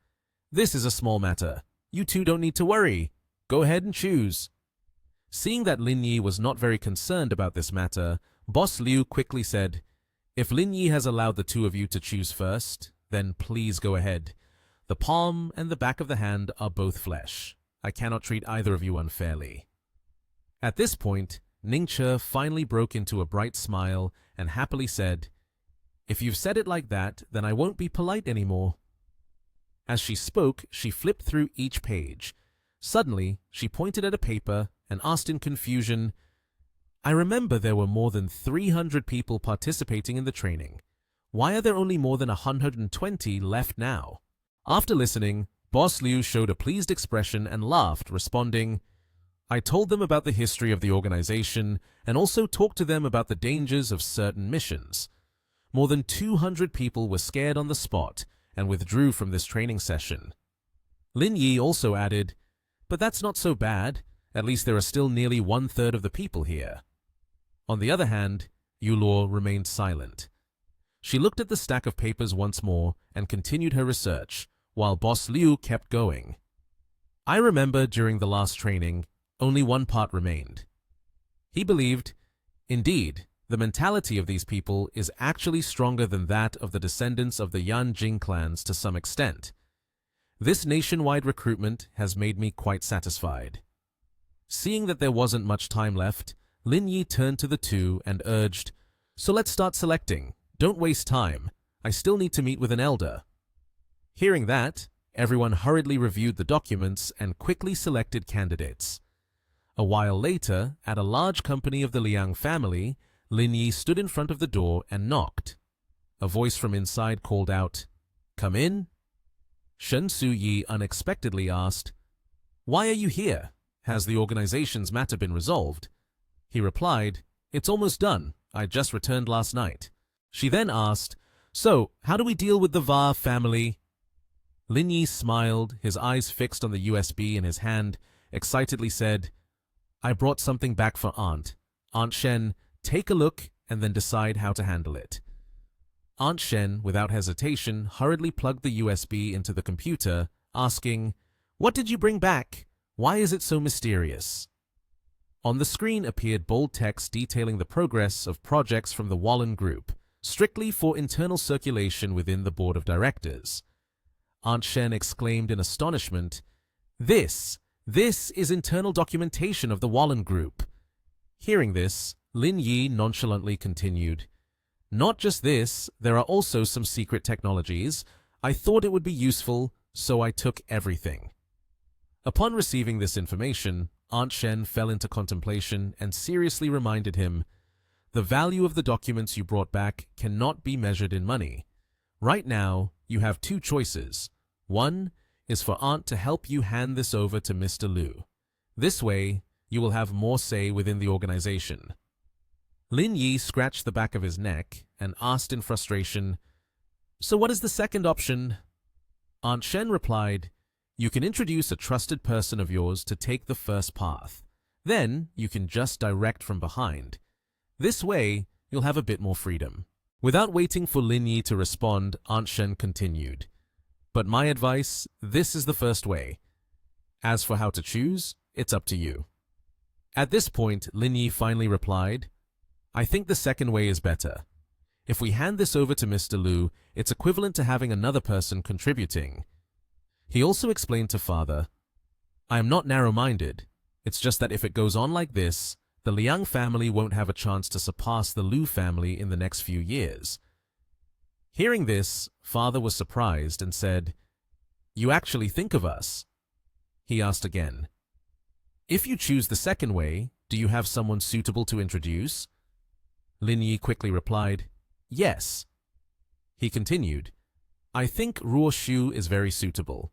Speaker 1: "This is a small matter. You two don't need to worry. Go ahead and choose." Seeing that Lin Yi was not very concerned about this matter, Boss Liu quickly said, "If Lin Yi has allowed the two of you to choose first, then please go ahead. The palm and the back of the hand are both flesh. I cannot treat either of you unfairly." At this point, Ningche finally broke into a bright smile and happily said, "If you've said it like that, then I won't be polite anymore." As she spoke, she flipped through each page. Suddenly, she pointed at a paper and asked in confusion, "I remember there were more than 300 people participating in the training. Why are there only more than 120 left now?" After listening, Boss Liu showed a pleased expression and laughed, responding, "I told them about the history of the organization and also talked to them about the dangers of certain missions. More than 200 people were scared on the spot and withdrew from this training session." Lin Yi also added, "But that's not so bad. At least there are still nearly 1/3 of the people here." On the other hand, Yuluo remained silent. She looked at the stack of papers once more and continued her research, while Boss Liu kept going. "I remember during the last training, only one part remained." He believed, indeed, the mentality of these people is actually stronger than that of the descendants of the Yan Jing clans to some extent. This nationwide recruitment has made me quite satisfied. Seeing that there wasn't much time left, Lin Yi turned to the two and urged, "So let's start selecting. Don't waste time. I still need to meet with an elder." Hearing that, everyone hurriedly reviewed the documents and quickly selected candidates. A while later, at a large company of the Liang family, Lin Yi stood in front of the door and knocked. A voice from inside called out, "Come in." Shen Su Yi unexpectedly asked, "Why are you here? Has the organization's matter been resolved?" He replied, "It's almost done. I just returned last night." She then asked, "So, how do we deal with the Va family?" Lin Yi smiled, his eyes fixed on the USB in his hand, excitedly said, "I brought something back for Aunt. Aunt Shen, take a look and then decide how to handle it." Aunt Shen, without hesitation, hurriedly plugged the USB into the computer, asking, "What did you bring back? Why is it so mysterious?" On the screen appeared bold text detailing the progress of projects from the Wallen Group, strictly for internal circulation within the board of directors. Aunt Shen exclaimed in astonishment, This is internal documentation of the Wallen Group." Hearing this, Lin Yi nonchalantly continued, "Not just this, there are also some secret technologies. I thought it would be useful, so I took everything." Upon receiving this information, Aunt Shen fell into contemplation and seriously reminded him, "The value of the documents you brought back cannot be measured in money. Right now, you have two choices. One is for Aunt to help you hand this over to Mr. Liu. This way, you will have more say within the organization." Lin Yi scratched the back of his neck and asked in frustration, "So what is the second option?" Aunt Shen replied, "You can introduce a trusted person of yours to take the first path. Then you can just direct from behind. This way, you'll have a bit more freedom." Without waiting for Lin Yi to respond, Aunt Shen continued, "But my advice, this is the first way. As for how to choose, it's up to you." At this point, Lin Yi finally replied, "I think the second way is better. If we hand this over to Mr. Liu, it's equivalent to having another person contributing." He also explained to Father, "I am not narrow-minded. It's just that if it goes on like this, the Liang family won't have a chance to surpass the Liu family in the next few years." Hearing this, Father was surprised and said, "You actually think of us?" He asked again, "If you choose the second way, do you have someone suitable to introduce?" Lin Yi quickly replied, "Yes." He continued, "I think Ruo Shu is very suitable.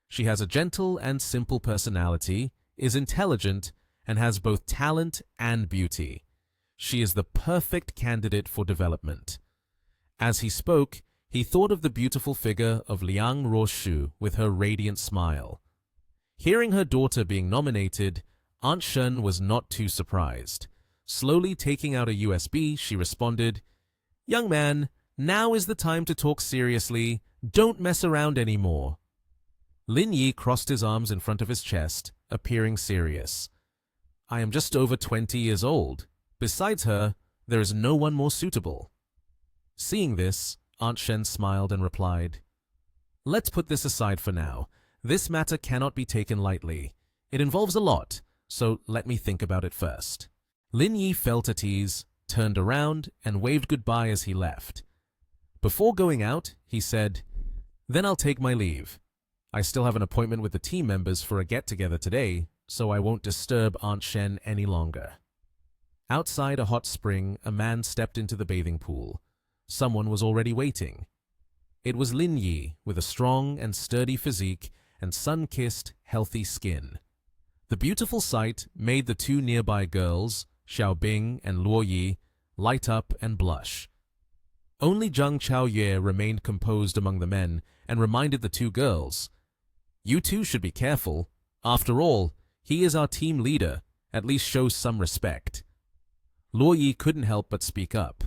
Speaker 1: She has a gentle and simple personality, is intelligent, and has both talent and beauty. She is the perfect candidate for development." As he spoke, he thought of the beautiful figure of Liang Ruoshu with her radiant smile. Hearing her daughter being nominated, Aunt Shen was not too surprised. Slowly taking out a USB, she responded, "Young man, now is the time to talk seriously. Don't mess around anymore." Lin Yi crossed his arms in front of his chest, appearing serious. "I am just over 20 years old. Besides her, there is no one more suitable." Seeing this, Aunt Shen smiled and replied, "Let's put this aside for now. This matter cannot be taken lightly. It involves a lot, so let me think about it first." Lin Yi felt at ease, turned around, and waved goodbye as he left. Before going out, he said, "Then I'll take my leave. I still have an appointment with the team members for a get-together today, so I won't disturb Aunt Shen any longer." Outside a hot spring, a man stepped into the bathing pool. Someone was already waiting. It was Lin Yi, with a strong and sturdy physique and sun-kissed, healthy skin. The beautiful sight made the two nearby girls, Xiaobing and Luo Yi, light up and blush. Only Zhang Chaoyue remained composed among the men and reminded the two girls, "You two should be careful. After all, he is our team leader. At least show some respect." Luo Yi couldn't help but speak up.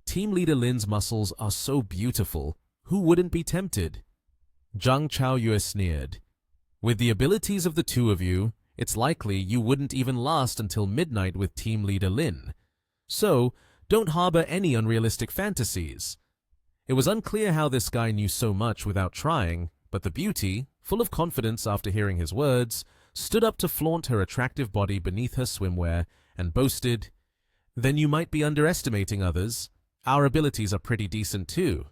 Speaker 1: "Team leader Lin's muscles are so beautiful. Who wouldn't be tempted?" Zhang Chaoyue sneered. "With the abilities of the two of you, it's likely you wouldn't even last until midnight with team leader Lin. So, don't harbor any unrealistic fantasies." It was unclear how this guy knew so much without trying, but the beauty, full of confidence after hearing his words, stood up to flaunt her attractive body beneath her swimwear and boasted, "Then you might be underestimating others. Our abilities are pretty decent too."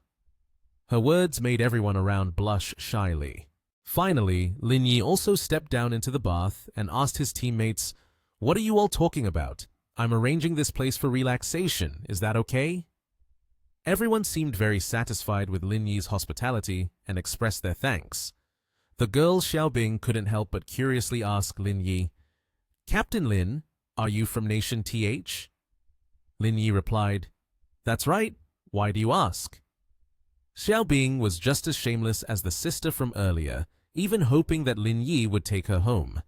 Speaker 1: Her words made everyone around blush shyly. Finally, Lin Yi also stepped down into the bath and asked his teammates, "What are you all talking about? I'm arranging this place for relaxation. Is that okay?" Everyone seemed very satisfied with Lin Yi's hospitality and expressed their thanks. The girl Xiaobing couldn't help but curiously ask Lin Yi, "Captain Lin, are you from Nation TH?" Lin Yi replied, "That's right. Why do you ask?" Xiaobing was just as shameless as the sister from earlier, even hoping that Lin Yi would take her home.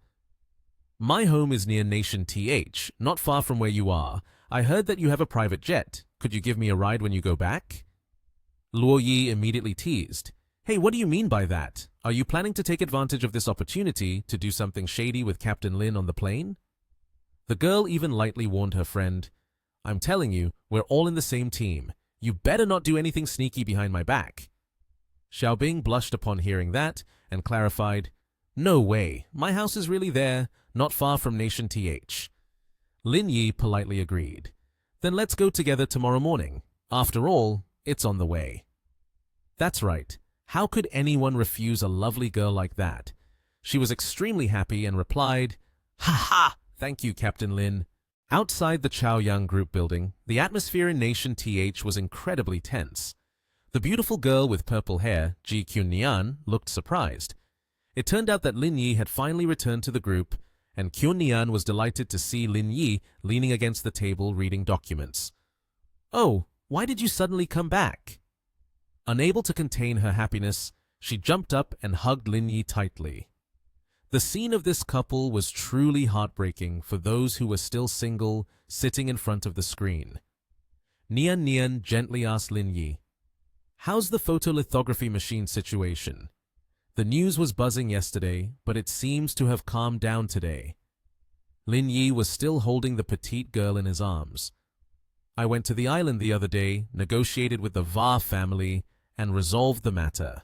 Speaker 1: "My home is near Nation TH, not far from where you are. I heard that you have a private jet. Could you give me a ride when you go back?" Luo Yi immediately teased, "Hey, what do you mean by that? Are you planning to take advantage of this opportunity to do something shady with Captain Lin on the plane?" The girl even lightly warned her friend, "I'm telling you, we're all in the same team. You better not do anything sneaky behind my back." Xiaobing blushed upon hearing that and clarified, "No way, my house is really there, not far from Nation TH. Lin Yi politely agreed. "Then let's go together tomorrow morning. After all, it's on the way." That's right. How could anyone refuse a lovely girl like that? She was extremely happy and replied, "Ha ha! Thank you, Captain Lin." Outside the Chaoyang group building, the atmosphere in Nation TH was incredibly tense. The beautiful girl with purple hair, Ji Kyun-nian, looked surprised. It turned out that Lin Yi had finally returned to the group, and Kyun-nian was delighted to see Lin Yi leaning against the table reading documents. "Oh, why did you suddenly come back?" Unable to contain her happiness, she jumped up and hugged Lin Yi tightly. The scene of this couple was truly heartbreaking for those who were still single, sitting in front of the screen. Nian Nian gently asked Lin Yi, "How's the photolithography machine situation? The news was buzzing yesterday, but it seems to have calmed down today." Lin Yi was still holding the petite girl in his arms. "I went to the island the other day, negotiated with the Va family, and resolved the matter."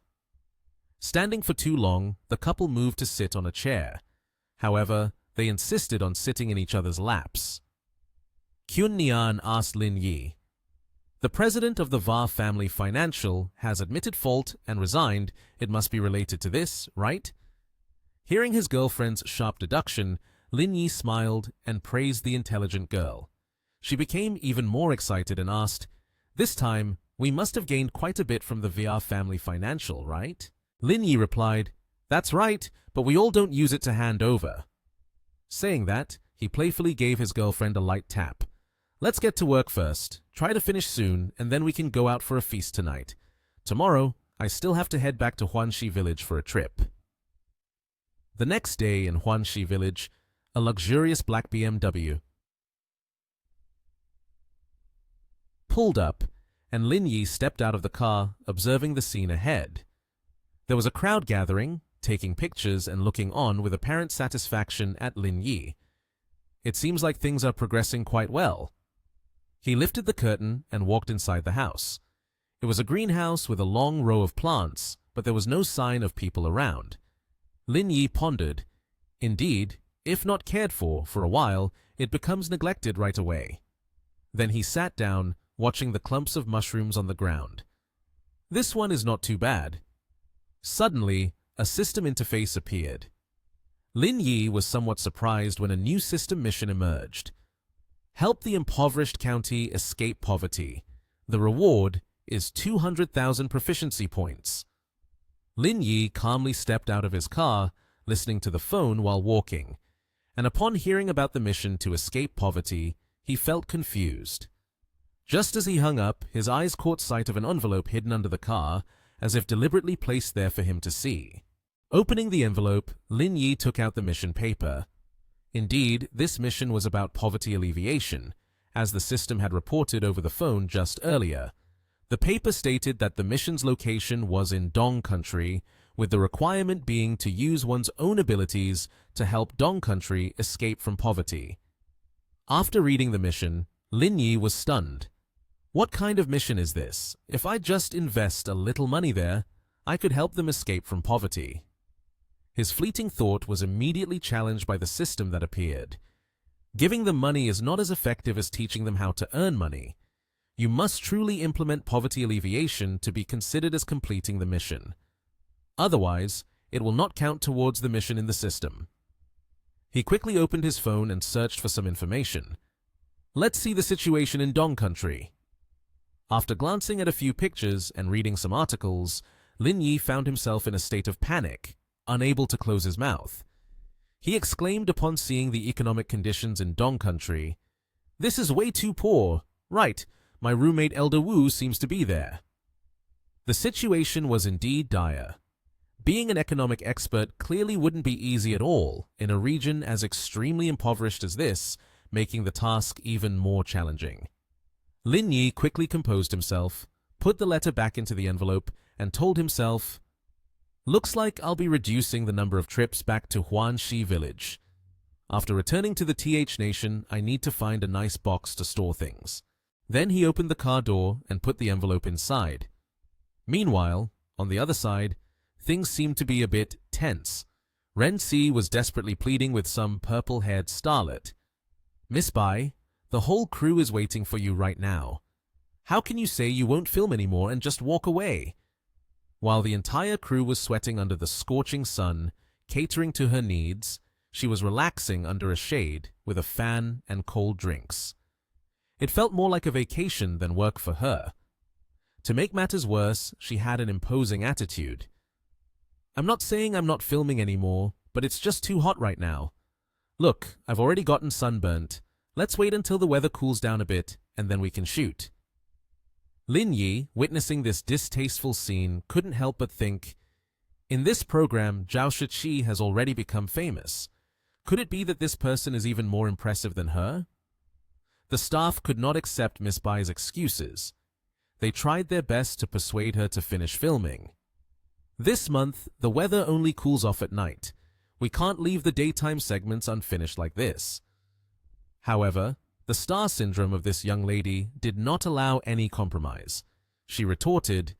Speaker 1: Standing for too long, the couple moved to sit on a chair. However, they insisted on sitting in each other's laps. Kyun-nian asked Lin Yi, "The president of the Va family financial has admitted fault and resigned. It must be related to this, right?" Hearing his girlfriend's sharp deduction, Lin Yi smiled and praised the intelligent girl. She became even more excited and asked, "This time, we must have gained quite a bit from the VR family financial, right?" Lin Yi replied, "That's right, but we all don't use it to hand over." Saying that, he playfully gave his girlfriend a light tap. "Let's get to work first. Try to finish soon, and then we can go out for a feast tonight. Tomorrow, I still have to head back to Huanxi village for a trip." The next day in Huanxi village, a luxurious black BMW pulled up, and Lin Yi stepped out of the car, observing the scene ahead. There was a crowd gathering, taking pictures and looking on with apparent satisfaction at Lin Yi. It seems like things are progressing quite well. He lifted the curtain and walked inside the house. It was a greenhouse with a long row of plants, but there was no sign of people around. Lin Yi pondered, "Indeed, if not cared for a while, it becomes neglected right away." Then he sat down, watching the clumps of mushrooms on the ground. "This one is not too bad." Suddenly, a system interface appeared. Lin Yi was somewhat surprised when a new system mission emerged. "Help the impoverished county escape poverty. The reward is 200,000 proficiency points." Lin Yi calmly stepped out of his car, listening to the phone while walking, and upon hearing about the mission to escape poverty, he felt confused. Just as he hung up, his eyes caught sight of an envelope hidden under the car, as if deliberately placed there for him to see. Opening the envelope, Lin Yi took out the mission paper. Indeed, this mission was about poverty alleviation, as the system had reported over the phone just earlier. The paper stated that the mission's location was in Dong Country, with the requirement being to use one's own abilities to help Dong Country escape from poverty. After reading the mission, Lin Yi was stunned. What kind of mission is this? If I just invest a little money there, I could help them escape from poverty. His fleeting thought was immediately challenged by the system that appeared. Giving them money is not as effective as teaching them how to earn money. You must truly implement poverty alleviation to be considered as completing the mission. Otherwise, it will not count towards the mission in the system. He quickly opened his phone and searched for some information. "Let's see the situation in Dong Country." After glancing at a few pictures and reading some articles, Lin Yi found himself in a state of panic, unable to close his mouth. He exclaimed upon seeing the economic conditions in Dong Country, "This is way too poor. Right, my roommate Elder Wu seems to be there." The situation was indeed dire. Being an economic expert clearly wouldn't be easy at all in a region as extremely impoverished as this, making the task even more challenging. Lin Yi quickly composed himself, put the letter back into the envelope, and told himself, "Looks like I'll be reducing the number of trips back to Huanxi village. After returning to the TH Nation, I need to find a nice box to store things. Then he opened the car door and put the envelope inside. Meanwhile, on the other side, things seemed to be a bit tense. Ren-si was desperately pleading with some purple-haired starlet. "Miss Bai, the whole crew is waiting for you right now. How can you say you won't film anymore and just walk away?" While the entire crew was sweating under the scorching sun, catering to her needs, she was relaxing under a shade with a fan and cold drinks. It felt more like a vacation than work for her. To make matters worse, she had an imposing attitude. "I'm not saying I'm not filming anymore, but it's just too hot right now. Look, I've already gotten sunburnt. Let's wait until the weather cools down a bit, and then we can shoot." Lin Yi, witnessing this distasteful scene, couldn't help but think, in this program, Zhao Shiqi has already become famous. Could it be that this person is even more impressive than her? The staff could not accept Miss Bai's excuses. They tried their best to persuade her to finish filming. "This month, the weather only cools off at night. We can't leave the daytime segments unfinished like this." However, the star syndrome of this young lady did not allow any compromise. She retorted,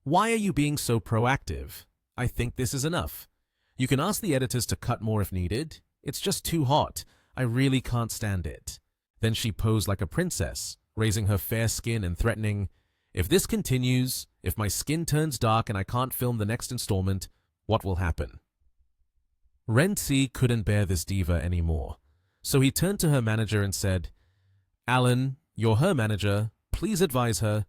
Speaker 1: "Why are you being so proactive? I think this is enough. You can ask the editors to cut more if needed. It's just too hot. I really can't stand it." Then she posed like a princess, raising her fair skin and threatening, "If this continues, if my skin turns dark and I can't film the next installment, what will happen?" Ren-si couldn't bear this diva anymore, so he turned to her manager and said, "Alan, you're her manager. Please advise her.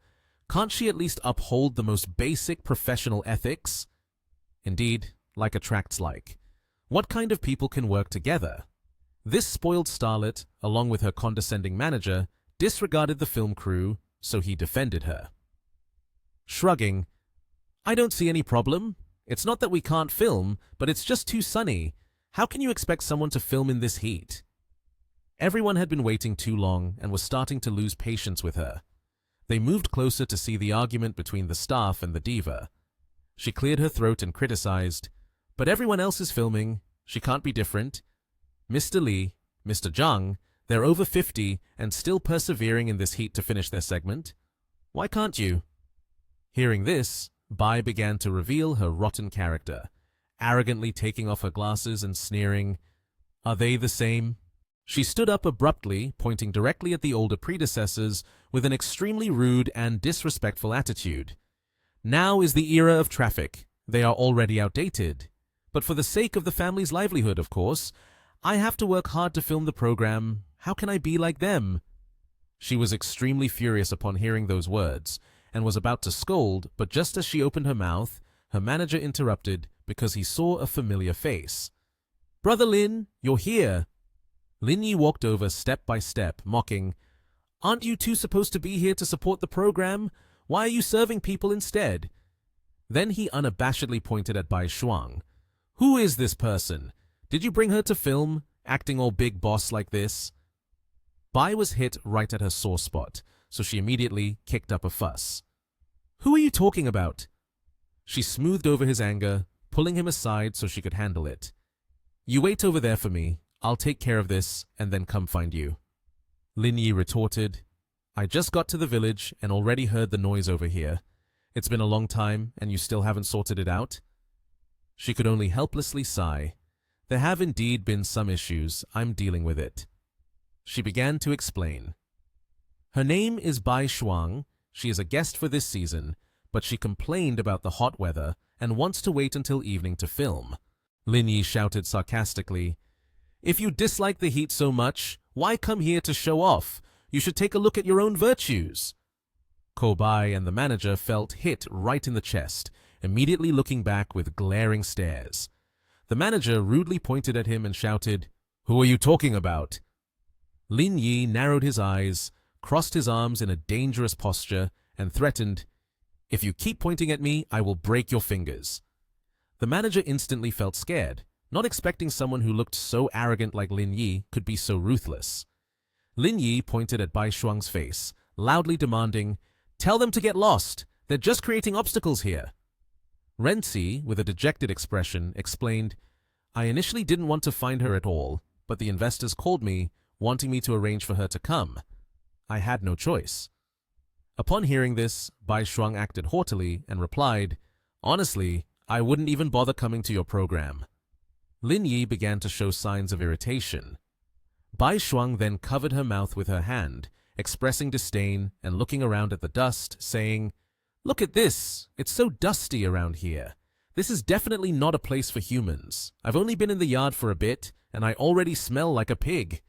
Speaker 1: Can't she at least uphold the most basic professional ethics?" Indeed, like attracts like. What kind of people can work together? This spoiled starlet, along with her condescending manager, disregarded the film crew, so he defended her. Shrugging, "I don't see any problem. It's not that we can't film, but it's just too sunny. How can you expect someone to film in this heat?" Everyone had been waiting too long and was starting to lose patience with her. They moved closer to see the argument between the staff and the diva. She cleared her throat and criticized, "But everyone else is filming. She can't be different. Mr. Lee, Mr. Zhang, they're over 50 and still persevering in this heat to finish their segment. Why can't you?" Hearing this, Bai began to reveal her rotten character, arrogantly taking off her glasses and sneering, "Are they the same?" She stood up abruptly, pointing directly at the older predecessors with an extremely rude and disrespectful attitude. "Now is the era of traffic. They are already outdated. But for the sake of the family's livelihood, of course, I have to work hard to film the program. How can I be like them?" She was extremely furious upon hearing those words, and was about to scold, but just as she opened her mouth, her manager interrupted because he saw a familiar face. "Brother Lin, you're here." Lin Yi walked over step by step, mocking, "Aren't you two supposed to be here to support the program? Why are you serving people instead?" Then he unabashedly pointed at Bai Shuang. "Who is this person? Did you bring her to film, acting all big boss like this?" Bai was hit right at her sore spot, so she immediately kicked up a fuss. "Who are you talking about?" She smoothed over his anger, pulling him aside so she could handle it. "You wait over there for me. I'll take care of this and then come find you." Lin Yi retorted, "I just got to the village and already heard the noise over here. It's been a long time and you still haven't sorted it out?" She could only helplessly sigh. "There have indeed been some issues. I'm dealing with it." She began to explain. Her name is Bai Shuang. She is a guest for this season, but she complained about the hot weather and wants to wait until evening to film. Lin Yi shouted sarcastically, "If you dislike the heat so much, why come here to show off? You should take a look at your own virtues." Kobai and the manager felt hit right in the chest, immediately looking back with glaring stares. The manager rudely pointed at him and shouted, "Who are you talking about?" Lin Yi narrowed his eyes, crossed his arms in a dangerous posture, and threatened, "If you keep pointing at me, I will break your fingers." The manager instantly felt scared, not expecting someone who looked so arrogant like Lin Yi could be so ruthless. Lin Yi pointed at Bai Shuang's face, loudly demanding, "Tell them to get lost. They're just creating obstacles here." Ren-si, with a dejected expression, explained, "I initially didn't want to find her at all, but the investors called me, wanting me to arrange for her to come. I had no choice. Upon hearing this, Bai Shuang acted haughtily and replied, "Honestly, I wouldn't even bother coming to your program." Lin Yi began to show signs of irritation. Bai Shuang then covered her mouth with her hand, expressing disdain and looking around at the dust, saying, "Look at this! It's so dusty around here. This is definitely not a place for humans. I've only been in the yard for a bit, and I already smell like a pig.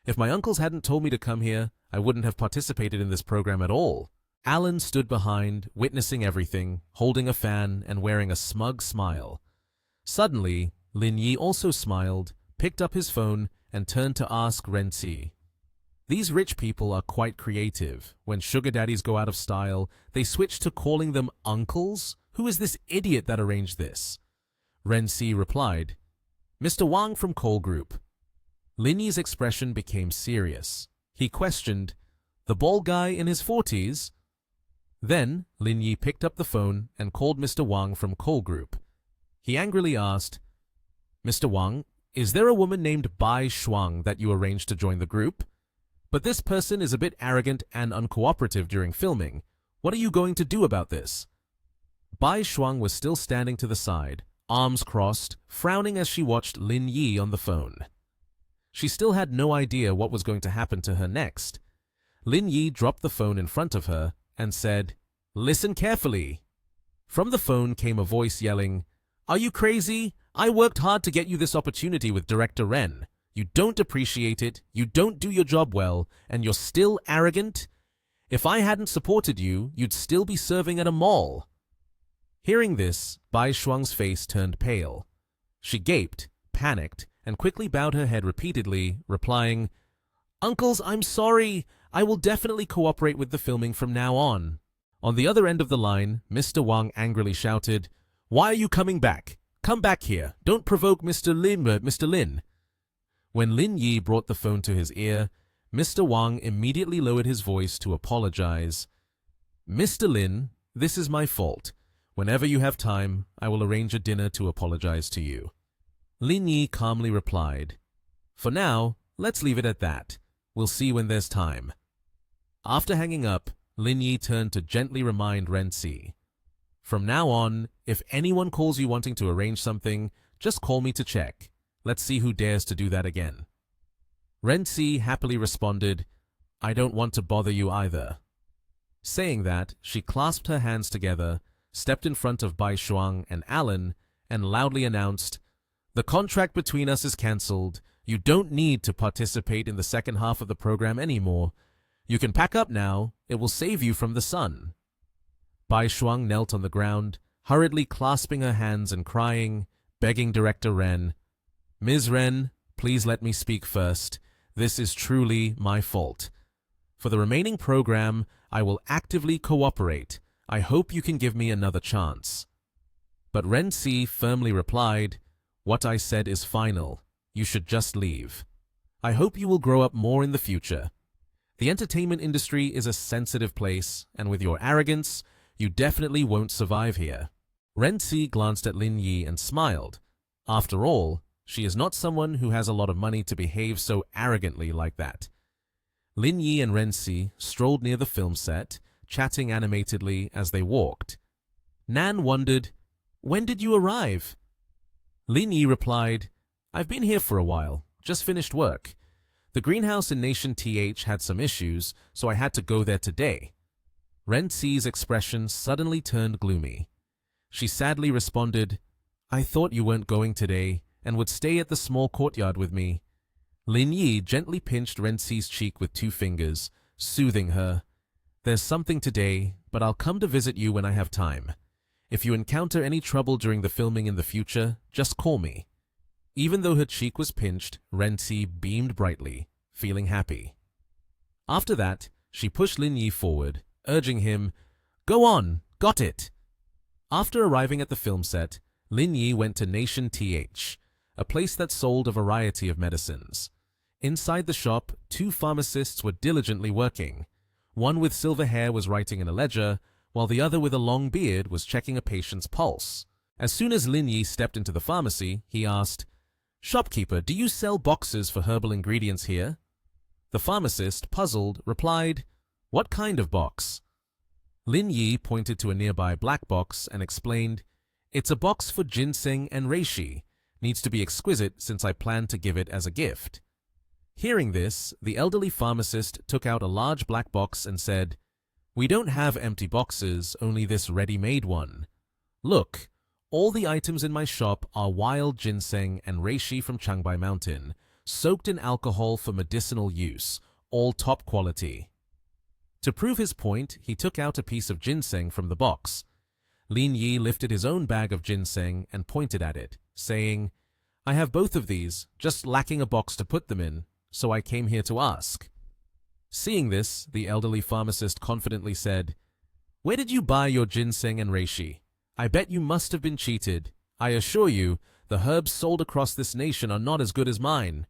Speaker 1: If my uncles hadn't told me to come here, I wouldn't have participated in this program at all." Alan stood behind, witnessing everything, holding a fan and wearing a smug smile. Suddenly, Lin Yi also smiled, picked up his phone, and turned to ask Renzi. These rich people are quite creative. When sugar daddies go out of style, they switch to calling them uncles? Who is this idiot that arranged this? Renzi replied, "Mr. Wang from Cole Group." Lin Yi's expression became serious. He questioned, "The bald guy in his 40s? Then Lin Yi picked up the phone and called Mr. Wang from Cole Group. He angrily asked, "Mr. Wang, is there a woman named Bai Shuang that you arranged to join the group? But this person is a bit arrogant and uncooperative during filming. What are you going to do about this?" Bai Shuang was still standing to the side, arms crossed, frowning as she watched Lin Yi on the phone. She still had no idea what was going to happen to her next. Lin Yi dropped the phone in front of her and said, "Listen carefully." From the phone came a voice yelling, "Are you crazy? I worked hard to get you this opportunity with Director Ren. You don't appreciate it, you don't do your job well, and you're still arrogant? If I hadn't supported you, you'd still be serving at a mall." Hearing this, Bai Shuang's face turned pale. She gaped, panicked, and quickly bowed her head repeatedly, replying, "Uncles, I'm sorry. I will definitely cooperate with the filming from now on." On the other end of the line, Mr. Wang angrily shouted, "Why are you coming back? Come back here. Don't provoke Mr. Lin. When Lin Yi brought the phone to his ear, Mr. Wang immediately lowered his voice to apologize. "Mr. Lin, this is my fault. Whenever you have time, I will arrange a dinner to apologize to you." Lin Yi calmly replied, "For now, let's leave it at that. We'll see when there's time." After hanging up, Lin Yi turned to gently remind Renzi, "From now on, if anyone calls you wanting to arrange something, just call me to check. Let's see who dares to do that again." Renzi happily responded, "I don't want to bother you either." Saying that, she clasped her hands together, stepped in front of Bai Shuang and Alan, and loudly announced, "The contract between us is cancelled. You don't need to participate in the second half of the program anymore. You can pack up now. It will save you from the sun." Bai Shuang knelt on the ground, hurriedly clasping her hands and crying, begging Director Ren, "Ms. Ren, please let me speak first. This is truly my fault. For the remaining program, I will actively cooperate. I hope you can give me another chance." But Renzi firmly replied, "What I said is final. You should just leave. I hope you will grow up more in the future. The entertainment industry is a sensitive place, and with your arrogance, you definitely won't survive here." Renzi glanced at Lin Yi and smiled. After all, she is not someone who has a lot of money to behave so arrogantly like that. Lin Yi and Renzi strolled near the film set, chatting animatedly as they walked. Nan wondered, "When did you arrive?" Lin Yi replied, "I've been here for a while, just finished work. The greenhouse in Nation TH had some issues, so I had to go there today." Renzi's expression suddenly turned gloomy. She sadly responded, "I thought you weren't going today and would stay at the small courtyard with me." Lin Yi gently pinched Renzi's cheek with 2 fingers, soothing her. "There's something today, but I'll come to visit you when I have time. If you encounter any trouble during the filming in the future, just call me." Even though her cheek was pinched, Renzi beamed brightly, feeling happy. After that, she pushed Lin Yi forward, urging him, "Go on, got it." After arriving at the film set, Lin Yi went to Nation TH, a place that sold a variety of medicines. Inside the shop, 2 pharmacists were diligently working. One with silver hair was writing in a ledger, while the other with a long beard was checking a patient's pulse. As soon as Lin Yi stepped into the pharmacy, he asked, "Shopkeeper, do you sell boxes for herbal ingredients here?" The pharmacist, puzzled, replied, "What kind of box?" Lin Yi pointed to a nearby black box and explained, "It's a box for ginseng and reishi. Needs to be exquisite since I plan to give it as a gift." Hearing this, the elderly pharmacist took out a large black box and said, "We don't have empty boxes, only this ready-made one. Look, all the items in my shop are wild ginseng and reishi from Changbai Mountain, soaked in alcohol for medicinal use, all top quality." To prove his point, he took out a piece of ginseng from the box. Lin Yi lifted his own bag of ginseng and pointed at it, saying, "I have both of these, just lacking a box to put them in, so I came here to ask." Seeing this, the elderly pharmacist confidently said, "Where did you buy your ginseng and reishi? I bet you must have been cheated. I assure you, the herbs sold across this nation are not as good as mine."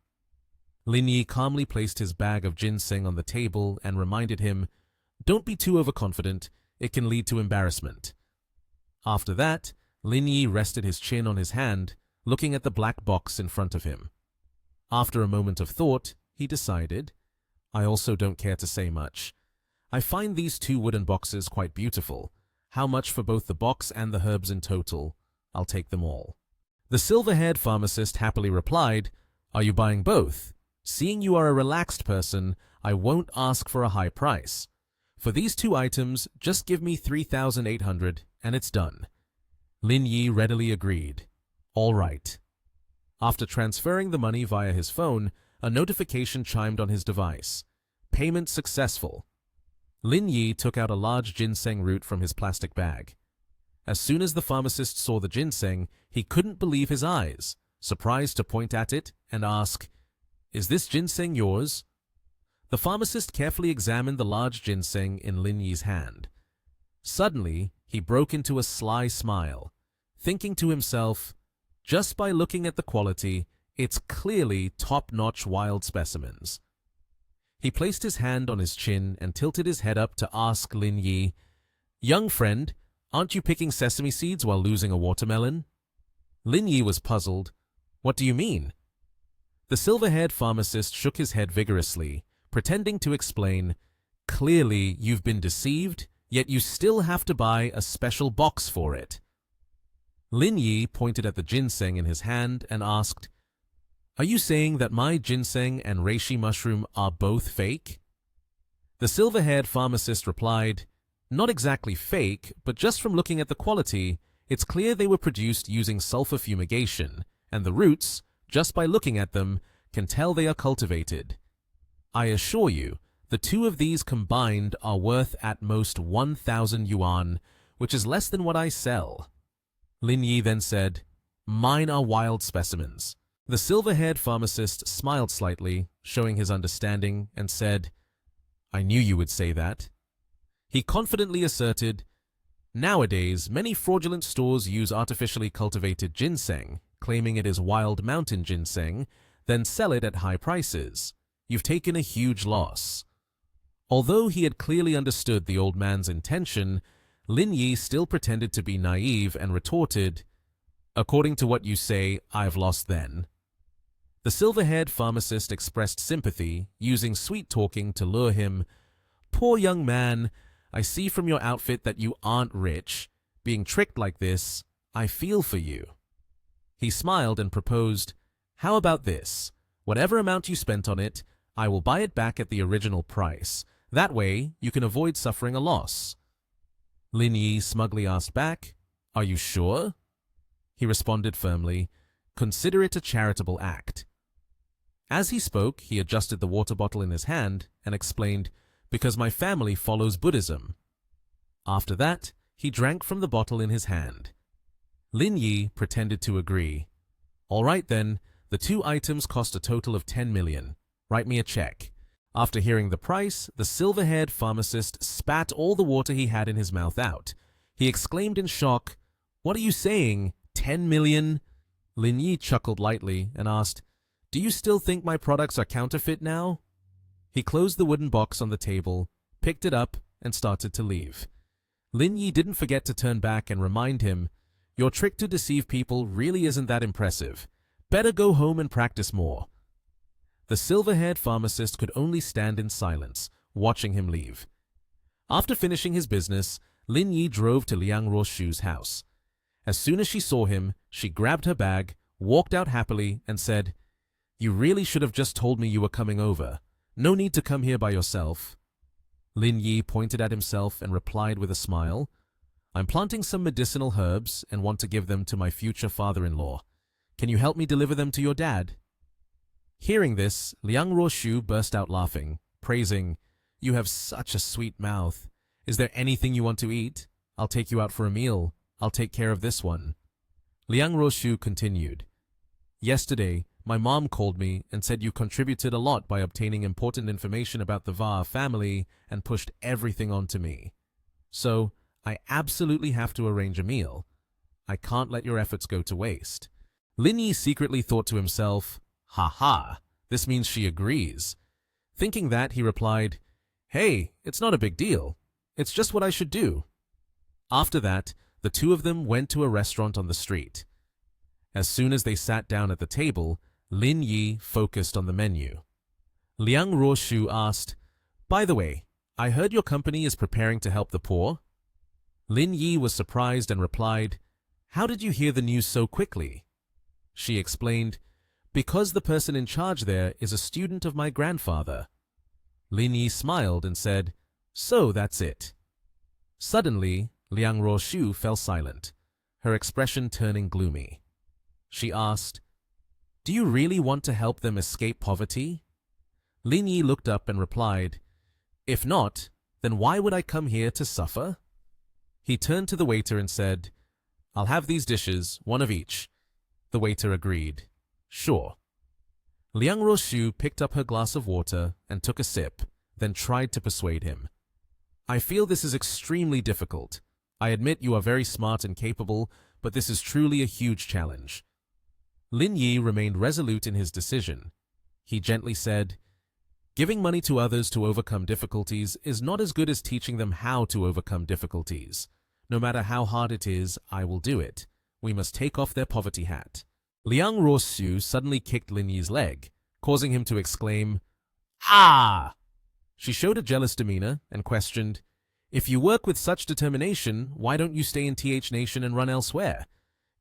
Speaker 1: Lin Yi calmly placed his bag of ginseng on the table and reminded him, "Don't be too overconfident, it can lead to embarrassment." After that, Lin Yi rested his chin on his hand, looking at the black box in front of him. After a moment of thought, he decided, "I also don't care to say much. I find these two wooden boxes quite beautiful. How much for both the box and the herbs in total? I'll take them all." The silver-haired pharmacist happily replied, "Are you buying both? Seeing you are a relaxed person, I won't ask for a high price. For these two items, just give me 3,800 and it's done." Lin Yi readily agreed. "All right." After transferring the money via his phone, a notification chimed on his device. "Payment successful." Lin Yi took out a large ginseng root from his plastic bag. As soon as the pharmacist saw the ginseng, he couldn't believe his eyes, surprised to point at it and ask, "Is this ginseng yours?" The pharmacist carefully examined the large ginseng in Lin Yi's hand. Suddenly, he broke into a sly smile, thinking to himself, "Just by looking at the quality, it's clearly top-notch wild specimens." He placed his hand on his chin and tilted his head up to ask Lin Yi, "Young friend, aren't you picking sesame seeds while losing a watermelon?" Lin Yi was puzzled. "What do you mean?" The silver-haired pharmacist shook his head vigorously, pretending to explain, "Clearly you've been deceived, yet you still have to buy a special box for it." Lin Yi pointed at the ginseng in his hand and asked, "Are you saying that my ginseng and reishi mushroom are both fake?" The silver-haired pharmacist replied, "Not exactly fake, but just from looking at the quality, it's clear they were produced using sulfur fumigation, and the roots, just by looking at them, can tell they are cultivated. I assure you, the two of these combined are worth at most 1,000 yuan, which is less than what I sell." Lin Yi then said, "Mine are wild specimens." The silver-haired pharmacist smiled slightly, showing his understanding, and said, "I knew you would say that." He confidently asserted, "Nowadays, many fraudulent stores use artificially cultivated ginseng, claiming it is wild mountain ginseng, then sell it at high prices. You've taken a huge loss." Although he had clearly understood the old man's intention, Lin Yi still pretended to be naive and retorted, "According to what you say, I've lost then." The silver-haired pharmacist expressed sympathy, using sweet-talking to lure him. "Poor young man, I see from your outfit that you aren't rich. Being tricked like this, I feel for you." He smiled and proposed, "How about this? Whatever amount you spent on it, I will buy it back at the original price. That way, you can avoid suffering a loss." Lin Yi smugly asked back, "Are you sure?" He responded firmly, "Consider it a charitable act." As he spoke, he adjusted the water bottle in his hand and explained, "Because my family follows Buddhism." After that, he drank from the bottle in his hand. Lin Yi pretended to agree. "All right then, the two items cost a total of 10 million. Write me a check." After hearing the price, the silver-haired pharmacist spat all the water he had in his mouth out. He exclaimed in shock, "What are you saying? 10 million? Lin Yi chuckled lightly and asked, "Do you still think my products are counterfeit now?" He closed the wooden box on the table, picked it up, and started to leave. Lin Yi didn't forget to turn back and remind him, "Your trick to deceive people really isn't that impressive. Better go home and practice more. The silver-haired pharmacist could only stand in silence, watching him leave. After finishing his business, Lin Yi drove to Liang Ruoshu's house. As soon as she saw him, she grabbed her bag, walked out happily, and said, "You really should have just told me you were coming over. No need to come here by yourself." Lin Yi pointed at himself and replied with a smile, "I'm planting some medicinal herbs and want to give them to my future father-in-law. Can you help me deliver them to your dad?" Hearing this, Liang Ruoshu burst out laughing, praising, "You have such a sweet mouth. Is there anything you want to eat? I'll take you out for a meal. I'll take care of this one." Liang Ruoshu continued, "Yesterday, my mom called me and said you contributed a lot by obtaining important information about the Va family and pushed everything onto me. So, I absolutely have to arrange a meal. I can't let your efforts go to waste." Lin Yi secretly thought to himself, "Ha ha, this means she agrees." Thinking that, he replied, "Hey, it's not a big deal. It's just what I should do." After that, the two of them went to a restaurant on the street. As soon as they sat down at the table, Lin Yi focused on the menu. Liang Ruoshu asked, "By the way, I heard your company is preparing to help the poor?" Lin Yi was surprised and replied, "How did you hear the news so quickly?" She explained, "Because the person in charge there is a student of my grandfather." Lin Yi smiled and said, "So that's it." Suddenly, Liang Ruoshu fell silent, her expression turning gloomy. She asked, "Do you really want to help them escape poverty?" Lin Yi looked up and replied, "If not, then why would I come here to suffer?" He turned to the waiter and said, "I'll have these dishes, one of each." The waiter agreed. "Sure." Liang Ruoshu picked up her glass of water and took a sip, then tried to persuade him. "I feel this is extremely difficult. I admit you are very smart and capable, but this is truly a huge challenge." Lin Yi remained resolute in his decision. He gently said, "Giving money to others to overcome difficulties is not as good as teaching them how to overcome difficulties. No matter how hard it is, I will do it. We must take off their poverty hat." Liang Ruoshu suddenly kicked Lin Yi's leg, causing him to exclaim, "Ah!" She showed a jealous demeanor and questioned, "If you work with such determination, why don't you stay in TH Nation and run elsewhere?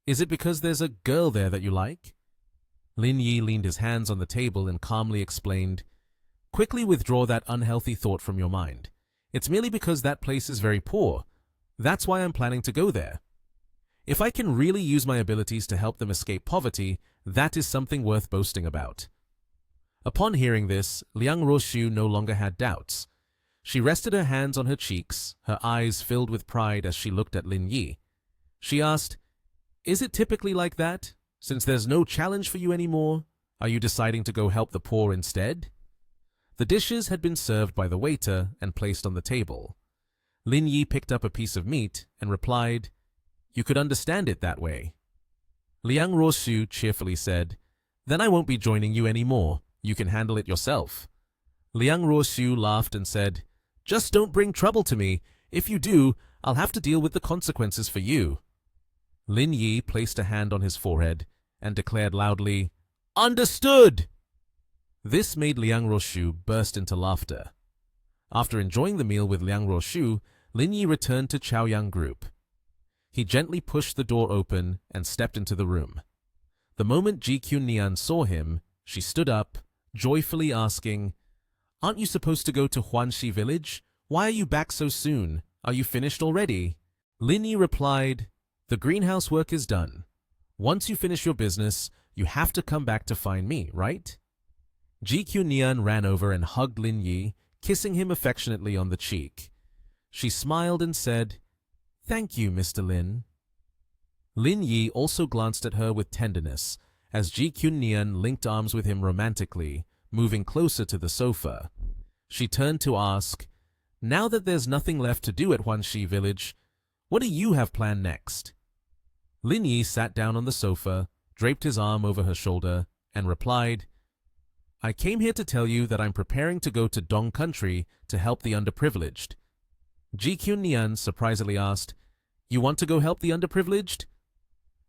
Speaker 1: Is it because there's a girl there that you like?" Lin Yi leaned his hands on the table and calmly explained, "Quickly withdraw that unhealthy thought from your mind. It's merely because that place is very poor. That's why I'm planning to go there. If I can really use my abilities to help them escape poverty, that is something worth boasting about." Upon hearing this, Liang Ruoshu no longer had doubts. She rested her hands on her cheeks, her eyes filled with pride as she looked at Lin Yi. She asked, "Is it typically like that? Since there's no challenge for you anymore, are you deciding to go help the poor instead?" The dishes had been served by the waiter and placed on the table. Lin Yi picked up a piece of meat and replied, "You could understand it that way." Liang Ruoshu cheerfully said, "Then I won't be joining you anymore. You can handle it yourself." Liang Ruoshu laughed and said, "Just don't bring trouble to me. If you do, I'll have to deal with the consequences for you." Lin Yi placed a hand on his forehead and declared loudly, "Understood!" This made Liang Ruoshu burst into laughter. After enjoying the meal with Liang Ruoshu, Lin Yi returned to Chaoyang Group. He gently pushed the door open and stepped into the room. The moment Ji Nian saw him, she stood up, joyfully asking, "Aren't you supposed to go to Huanxi village? Why are you back so soon? Are you finished already?" Lin Yi replied, "The greenhouse work is done. Once you finish your business, you have to come back to find me, right?" Ji Nian ran over and hugged Lin Yi, kissing him affectionately on the cheek. She smiled and said, "Thank you, Mr. Lin." Lin Yi also glanced at her with tenderness, as Ji Nian linked arms with him romantically, moving closer to the sofa. She turned to ask, "Now that there's nothing left to do at Huanxi village, what do you have planned next?" Lin Yi sat down on the sofa, draped his arm over her shoulder, and replied, "I came here to tell you that I'm preparing to go to Dong country to help the underprivileged." Ji Nian surprisingly asked, "You want to go help the underprivileged?"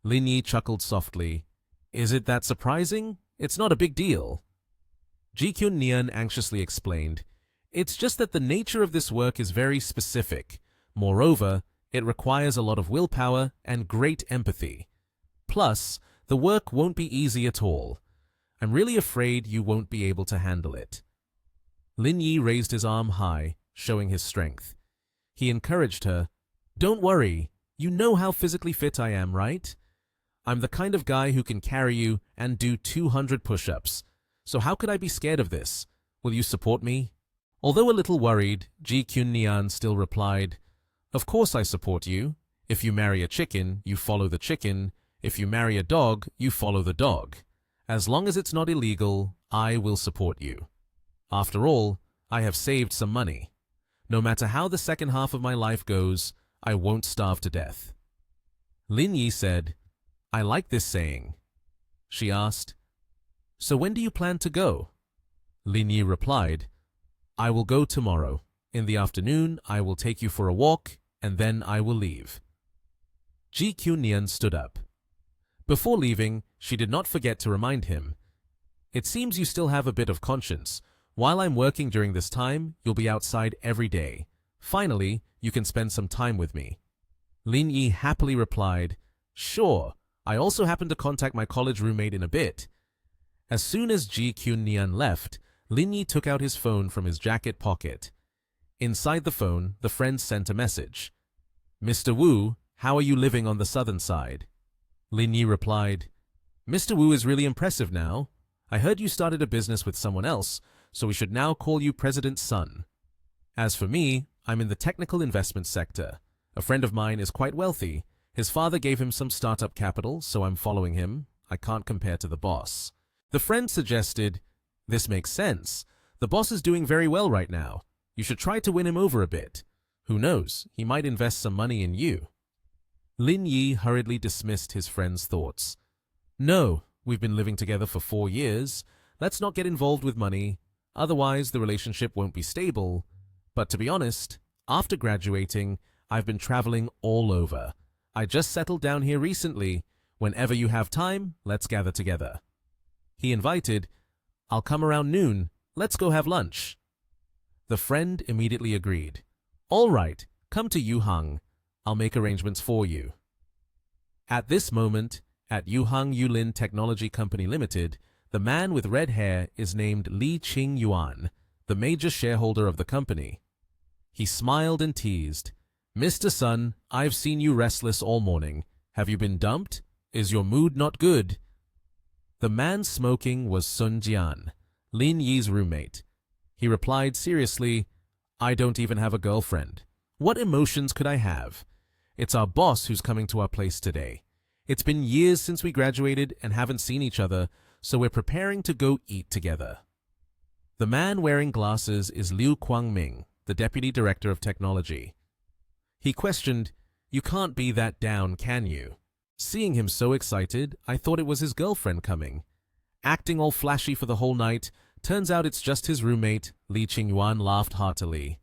Speaker 1: Lin Yi chuckled softly. Is it that surprising? It's not a big deal. Ji-kyun Nian anxiously explained, It's just that the nature of this work is very specific. Moreover, it requires a lot of willpower and great empathy. Plus, the work won't be easy at all. I'm really afraid you won't be able to handle it. Lin Yi raised his arm high, showing his strength. He encouraged her, Don't worry, you know how physically fit I am, right? I'm the kind of guy who can carry you and do 200 push-ups. So how could I be scared of this? Will you support me? Although a little worried, Ji-kyun Nian still replied, Of course I support you. If you marry a chicken, you follow the chicken. If you marry a dog, you follow the dog. As long as it's not illegal, I will support you. After all, I have saved some money. No matter how the second half of my life goes, I won't starve to death. Lin Yi said, I like this saying. She asked, So when do you plan to go? Lin Yi replied, I will go tomorrow. In the afternoon, I will take you for a walk, and then I will leave. Ji-kyun Nian stood up. Before leaving, she did not forget to remind him, It seems you still have a bit of conscience. While I'm working during this time, you'll be outside every day. Finally, you can spend some time with me. Lin Yi happily replied, Sure, I also happen to contact my college roommate in a bit. As soon as Ji-kyun Nian left, Lin Yi took out his phone from his jacket pocket. Inside the phone, the friend sent a message. Mr. Wu, how are you living on the southern side? Lin Yi replied, Mr. Wu is really impressive now. I heard you started a business with someone else, so we should now call you President's son. As for me, I'm in the technical investment sector. A friend of mine is quite wealthy. His father gave him some startup capital, so I'm following him. I can't compare to the boss. The friend suggested, This makes sense. The boss is doing very well right now. You should try to win him over a bit. Who knows, he might invest some money in you. Lin Yi hurriedly dismissed his friend's thoughts. No, we've been living together for 4 years. Let's not get involved with money. Otherwise, the relationship won't be stable. But to be honest, after graduating, I've been traveling all over. I just settled down here recently. Whenever you have time, let's gather together. He invited, I'll come around noon. Let's go have lunch. The friend immediately agreed. All right, come to Yuhang. I'll make arrangements for you. At this moment, at Yuhang Yulin Technology Company Limited, the man with red hair is named Li Qing Yuan, the major shareholder of the company. He smiled and teased. Mr. Sun, I've seen you restless all morning. Have you been dumped? Is your mood not good? The man smoking was Sun Jian, Lin Yi's roommate. He replied seriously, I don't even have a girlfriend. What emotions could I have? It's our boss who's coming to our place today. It's been years since we graduated and haven't seen each other, so we're preparing to go eat together. The man wearing glasses is Liu Kwangming, the Deputy Director of Technology. He questioned, You can't be that down, can you? Seeing him so excited, I thought it was his girlfriend coming. Acting all flashy for the whole night, turns out it's just his roommate. Li Qingyuan laughed heartily.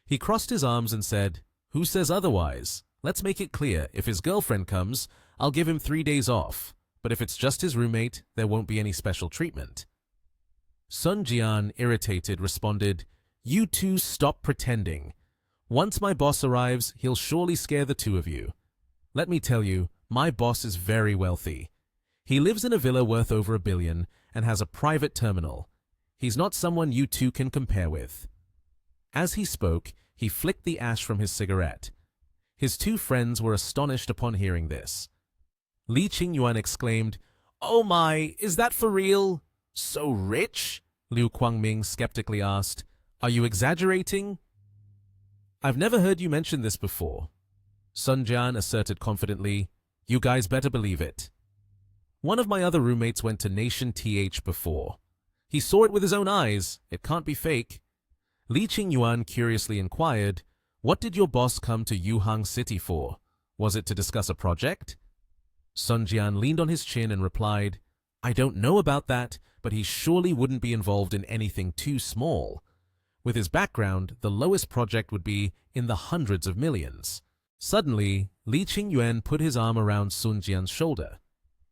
Speaker 1: He crossed his arms and said, Who says otherwise? Let's make it clear, if his girlfriend comes, I'll give him 3 days off. But if it's just his roommate, there won't be any special treatment. Sun Jian, irritated, responded, You two stop pretending. Once my boss arrives, he'll surely scare the two of you. Let me tell you, my boss is very wealthy. He lives in a villa worth over $1 billion and has a private terminal. He's not someone you two can compare with. As he spoke, he flicked the ash from his cigarette. His two friends were astonished upon hearing this. Li Qingyuan exclaimed, Oh my, is that for real? So rich? Liu Kwangming skeptically asked, Are you exaggerating? I've never heard you mention this before. Sun Jian asserted confidently, You guys better believe it. One of my other roommates went to Nation TH before. He saw it with his own eyes. It can't be fake. Li Qingyuan curiously inquired, What did your boss come to Yuhang City for? Was it to discuss a project? Sun Jian leaned on his chin and replied, I don't know about that, but he surely wouldn't be involved in anything too small. With his background, the lowest project would be in the hundreds of millions. Suddenly, Li Qingyuan put his arm around Sun Jian's shoulder.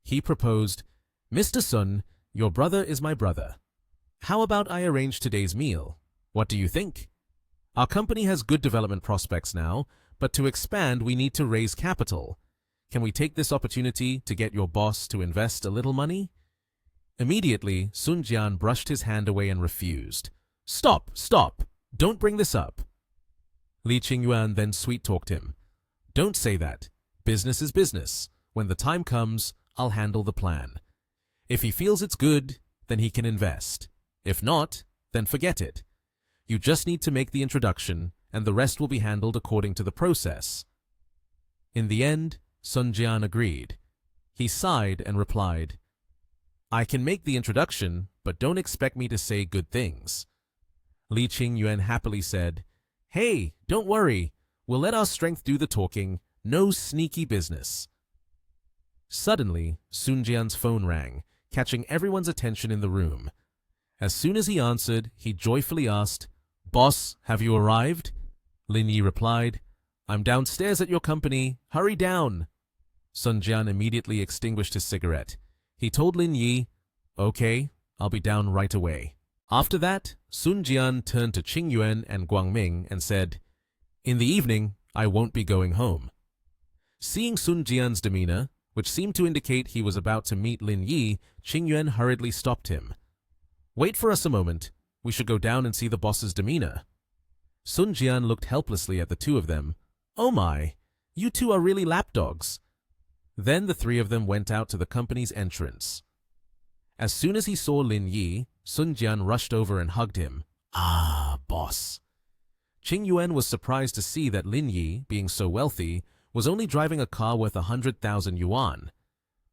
Speaker 1: He proposed, Mr. Sun, your brother is my brother. How about I arrange today's meal? What do you think? Our company has good development prospects now, but to expand we need to raise capital. Can we take this opportunity to get your boss to invest a little money? Immediately, Sun Jian brushed his hand away and refused. Stop! Stop! Don't bring this up. Li Qingyuan then sweet-talked him. Don't say that. Business is business. When the time comes, I'll handle the plan. If he feels it's good, then he can invest. If not, then forget it. You just need to make the introduction, and the rest will be handled according to the process. In the end, Sun Jian agreed. He sighed and replied, I can make the introduction, but don't expect me to say good things. Li Qingyuan happily said, Hey, don't worry. We'll let our strength do the talking. No sneaky business. Suddenly, Sun Jian's phone rang, catching everyone's attention in the room. As soon as he answered, he joyfully asked, Boss, have you arrived? Lin Yi replied, I'm downstairs at your company. Hurry down. Sun Jian immediately extinguished his cigarette. He told Lin Yi, Okay, I'll be down right away. After that, Sun Jian turned to Qingyuan and Guangming and said, In the evening, I won't be going home. Seeing Sun Jian's demeanor, which seemed to indicate he was about to meet Lin Yi, Qingyuan hurriedly stopped him. Wait for us a moment. We should go down and see the boss's demeanor. Sun Jian looked helplessly at the two of them. Oh my, you two are really lapdogs. Then the three of them went out to the company's entrance. As soon as he saw Lin Yi, Sun Jian rushed over and hugged him. Ah, boss. Qingyuan was surprised to see that Lin Yi, being so wealthy, was only driving a car worth 100,000 yuan.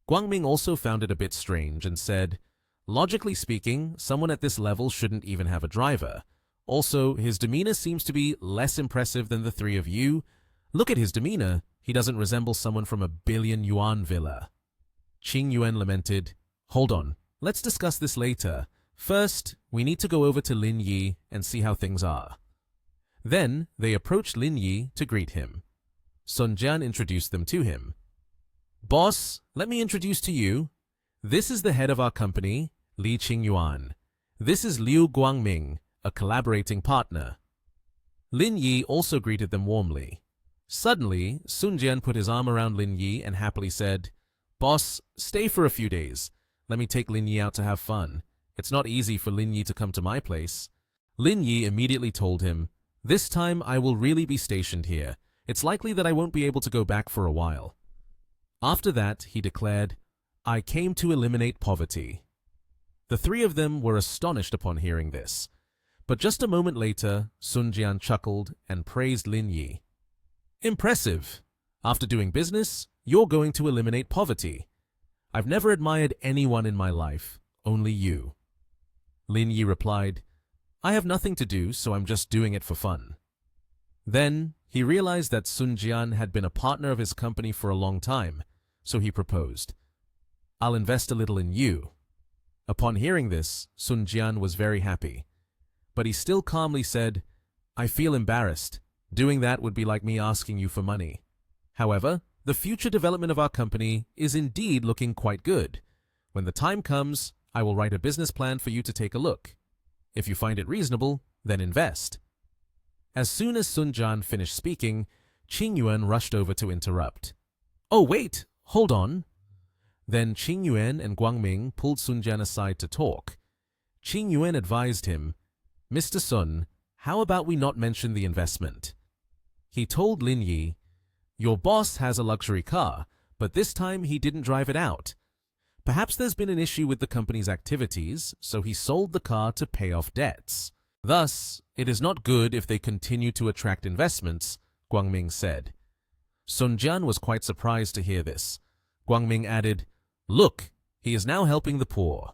Speaker 1: Guangming also found it a bit strange and said, Logically speaking, someone at this level shouldn't even have a driver. Also, his demeanor seems to be less impressive than the three of you. Look at his demeanor. He doesn't resemble someone from a billion-yuan villa. Qingyuan lamented, Hold on, let's discuss this later. First, we need to go over to Lin Yi and see how things are. Then, they approached Lin Yi to greet him. Sun Jian introduced them to him. Boss, let me introduce to you. This is the head of our company, Li Qingyuan. This is Liu Guangming, a collaborating partner. Lin Yi also greeted them warmly. Suddenly, Sun Jian put his arm around Lin Yi and happily said, Boss, stay for a few days. Let me take Lin Yi out to have fun. It's not easy for Lin Yi to come to my place. Lin Yi immediately told him, This time I will really be stationed here. It's likely that I won't be able to go back for a while. After that, he declared, I came to eliminate poverty. The three of them were astonished upon hearing this. But just a moment later, Sun Jian chuckled and praised Lin Yi. Impressive! After doing business, you're going to eliminate poverty. I've never admired anyone in my life, only you. Lin Yi replied, I have nothing to do, so I'm just doing it for fun. Then, he realized that Sun Jian had been a partner of his company for a long time, so he proposed, I'll invest a little in you. Upon hearing this, Sun Jian was very happy. But he still calmly said, I feel embarrassed. Doing that would be like me asking you for money. However, the future development of our company is indeed looking quite good. When the time comes, I will write a business plan for you to take a look. If you find it reasonable, then invest. As soon as Sun Jian finished speaking, Qingyuan rushed over to interrupt. Oh wait, hold on. Then Qingyuan and Guangming pulled Sun Jian aside to talk. Qingyuan advised him, Mr. Sun, how about we not mention the investment? He told Lin Yi, Your boss has a luxury car, but this time he didn't drive it out. Perhaps there's been an issue with the company's activities, so he sold the car to pay off debts. Thus, it is not good if they continue to attract investments, Guangming said. Sun Jian was quite surprised to hear this. Guangming added, Look, he is now helping the poor.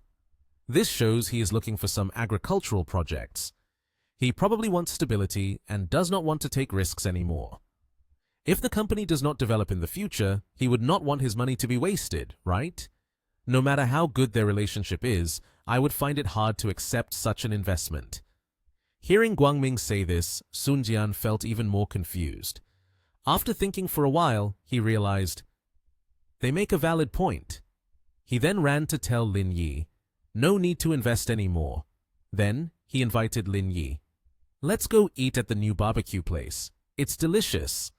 Speaker 1: This shows he is looking for some agricultural projects. He probably wants stability and does not want to take risks anymore. If the company does not develop in the future, he would not want his money to be wasted, right? No matter how good their relationship is, I would find it hard to accept such an investment. Hearing Guangming say this, Sun Jian felt even more confused. After thinking for a while, he realized, they make a valid point. He then ran to tell Lin Yi, no need to invest anymore. Then he invited Lin Yi. Let's go eat at the new barbecue place. It's delicious.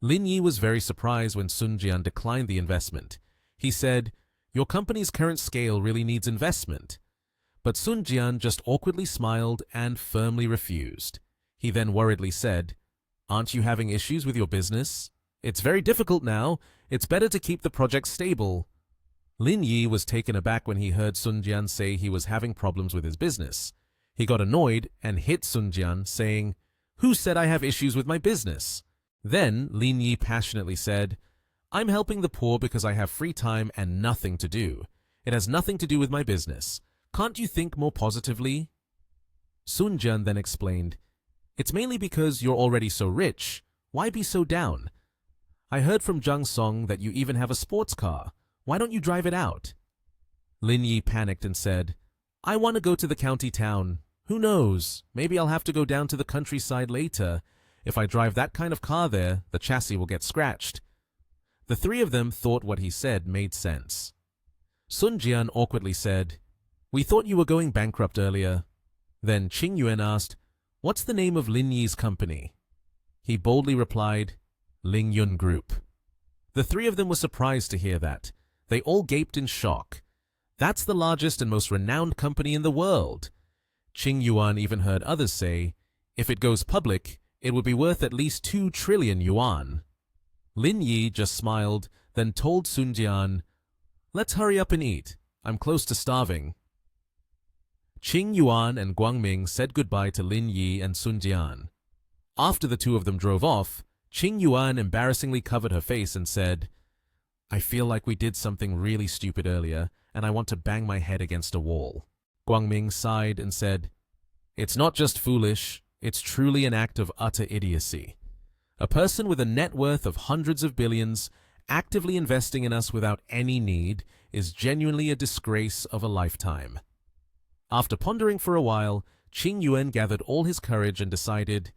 Speaker 1: Lin Yi was very surprised when Sun Jian declined the investment. He said, your company's current scale really needs investment. But Sun Jian just awkwardly smiled and firmly refused. He then worriedly said, aren't you having issues with your business? It's very difficult now. It's better to keep the project stable. Lin Yi was taken aback when he heard Sun Jian say he was having problems with his business. He got annoyed and hit Sun Jian, saying, who said I have issues with my business? Then Lin Yi passionately said, I'm helping the poor because I have free time and nothing to do. It has nothing to do with my business. Can't you think more positively? Sun Jian then explained, it's mainly because you're already so rich. Why be so down? I heard from Zhang Song that you even have a sports car. Why don't you drive it out? Lin Yi panicked and said, I want to go to the county town. Who knows? Maybe I'll have to go down to the countryside later. If I drive that kind of car there, the chassis will get scratched. The three of them thought what he said made sense. Sun Jian awkwardly said, we thought you were going bankrupt earlier. Then Qing Yuan asked, what's the name of Lin Yi's company? He boldly replied, Ling Yun Group. The three of them were surprised to hear that. They all gaped in shock. That's the largest and most renowned company in the world. Qing Yuan even heard others say, if it goes public, it would be worth at least 2 trillion yuan. Lin Yi just smiled, then told Sun Jian, let's hurry up and eat. I'm close to starving. Qing Yuan and Guang Ming said goodbye to Lin Yi and Sun Jian. After the two of them drove off, Qing Yuan embarrassingly covered her face and said, I feel like we did something really stupid earlier, and I want to bang my head against a wall. Guang Ming sighed and said, it's not just foolish, it's truly an act of utter idiocy. A person with a net worth of hundreds of billions actively investing in us without any need is genuinely a disgrace of a lifetime. After pondering for a while, Qing Yuan gathered all his courage and decided,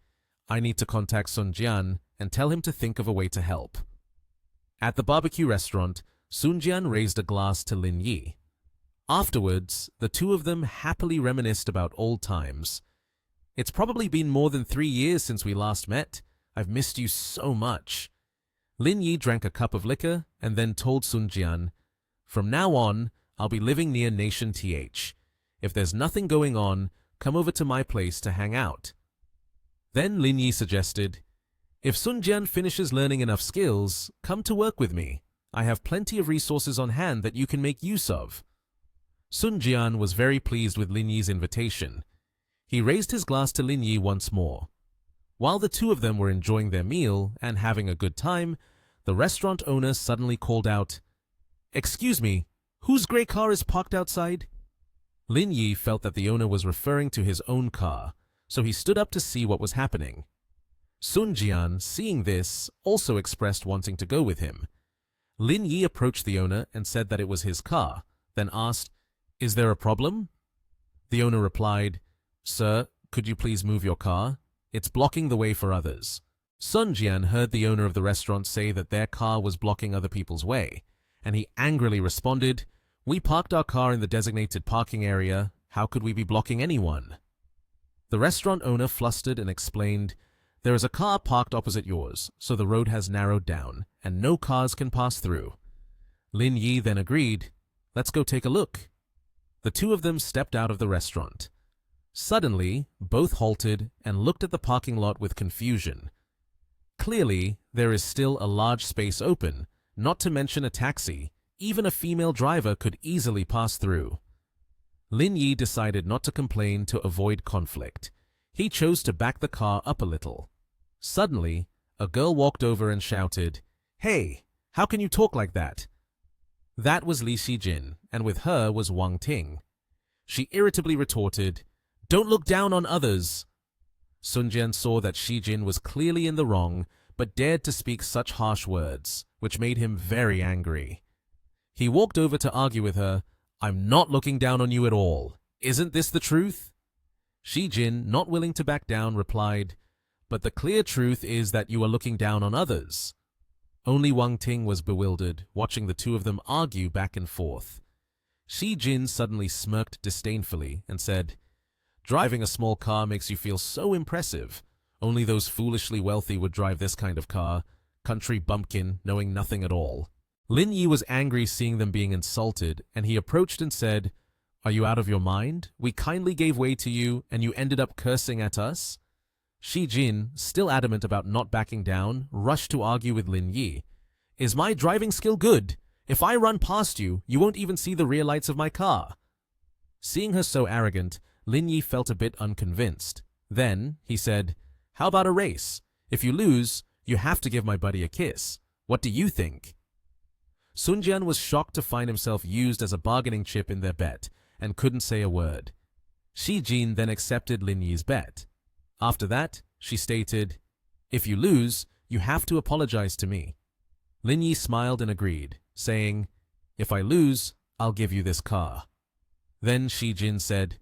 Speaker 1: I need to contact Sun Jian and tell him to think of a way to help. At the barbecue restaurant, Sun Jian raised a glass to Lin Yi. Afterwards, the two of them happily reminisced about old times. It's probably been more than 3 years since we last met. I've missed you so much. Lin Yi drank a cup of liquor and then told Sun Jian, from now on, I'll be living near Nation TH. If there's nothing going on, come over to my place to hang out. Then Lin Yi suggested, if Sun Jian finishes learning enough skills, come to work with me. I have plenty of resources on hand that you can make use of. Sun Jian was very pleased with Lin Yi's invitation. He raised his glass to Lin Yi once more. While the two of them were enjoying their meal and having a good time, the restaurant owner suddenly called out, excuse me, whose grey car is parked outside? Lin Yi felt that the owner was referring to his own car, so he stood up to see what was happening. Sun Jian, seeing this, also expressed wanting to go with him. Lin Yi approached the owner and said that it was his car, then asked, is there a problem? The owner replied, sir, could you please move your car? It's blocking the way for others. Sun Jian heard the owner of the restaurant say that their car was blocking other people's way, and he angrily responded, we parked our car in the designated parking area. How could we be blocking anyone? The restaurant owner flustered and explained, there is a car parked opposite yours, so the road has narrowed down, and no cars can pass through. Lin Yi then agreed, let's go take a look. The two of them stepped out of the restaurant. Suddenly, both halted and looked at the parking lot with confusion. Clearly, there is still a large space open, not to mention a taxi. Even a female driver could easily pass through. Lin Yi decided not to complain to avoid conflict. He chose to back the car up a little. Suddenly, a girl walked over and shouted, hey, how can you talk like that? That was Li Xijin, and with her was Wang Ting. She irritably retorted, don't look down on others. Sun Jian saw that Xijin was clearly in the wrong, but dared to speak such harsh words, which made him very angry. He walked over to argue with her, I'm not looking down on you at all. Isn't this the truth? Xijin, not willing to back down, replied, but the clear truth is that you are looking down on others. Only Wang Ting was bewildered, watching the two of them argue back and forth. Shi Jin suddenly smirked disdainfully and said, "Driving a small car makes you feel so impressive. Only those foolishly wealthy would drive this kind of car. Country bumpkin, knowing nothing at all." Lin Yi was angry seeing them being insulted, and he approached and said, "Are you out of your mind? We kindly gave way to you, and you ended up cursing at us?" Shi Jin, still adamant about not backing down, rushed to argue with Lin Yi. "Is my driving skill good? If I run past you, you won't even see the rear lights of my car." Seeing her so arrogant, Lin Yi felt a bit unconvinced. Then, he said, "How about a race? If you lose, you have to give my buddy a kiss. What do you think?" Sun Jian was shocked to find himself used as a bargaining chip in their bet, and couldn't say a word. Shi Jin then accepted Lin Yi's bet. After that, she stated, "If you lose, you have to apologize to me." Lin Yi smiled and agreed, saying, "If I lose, I'll give you this car." Then Shi Jin said,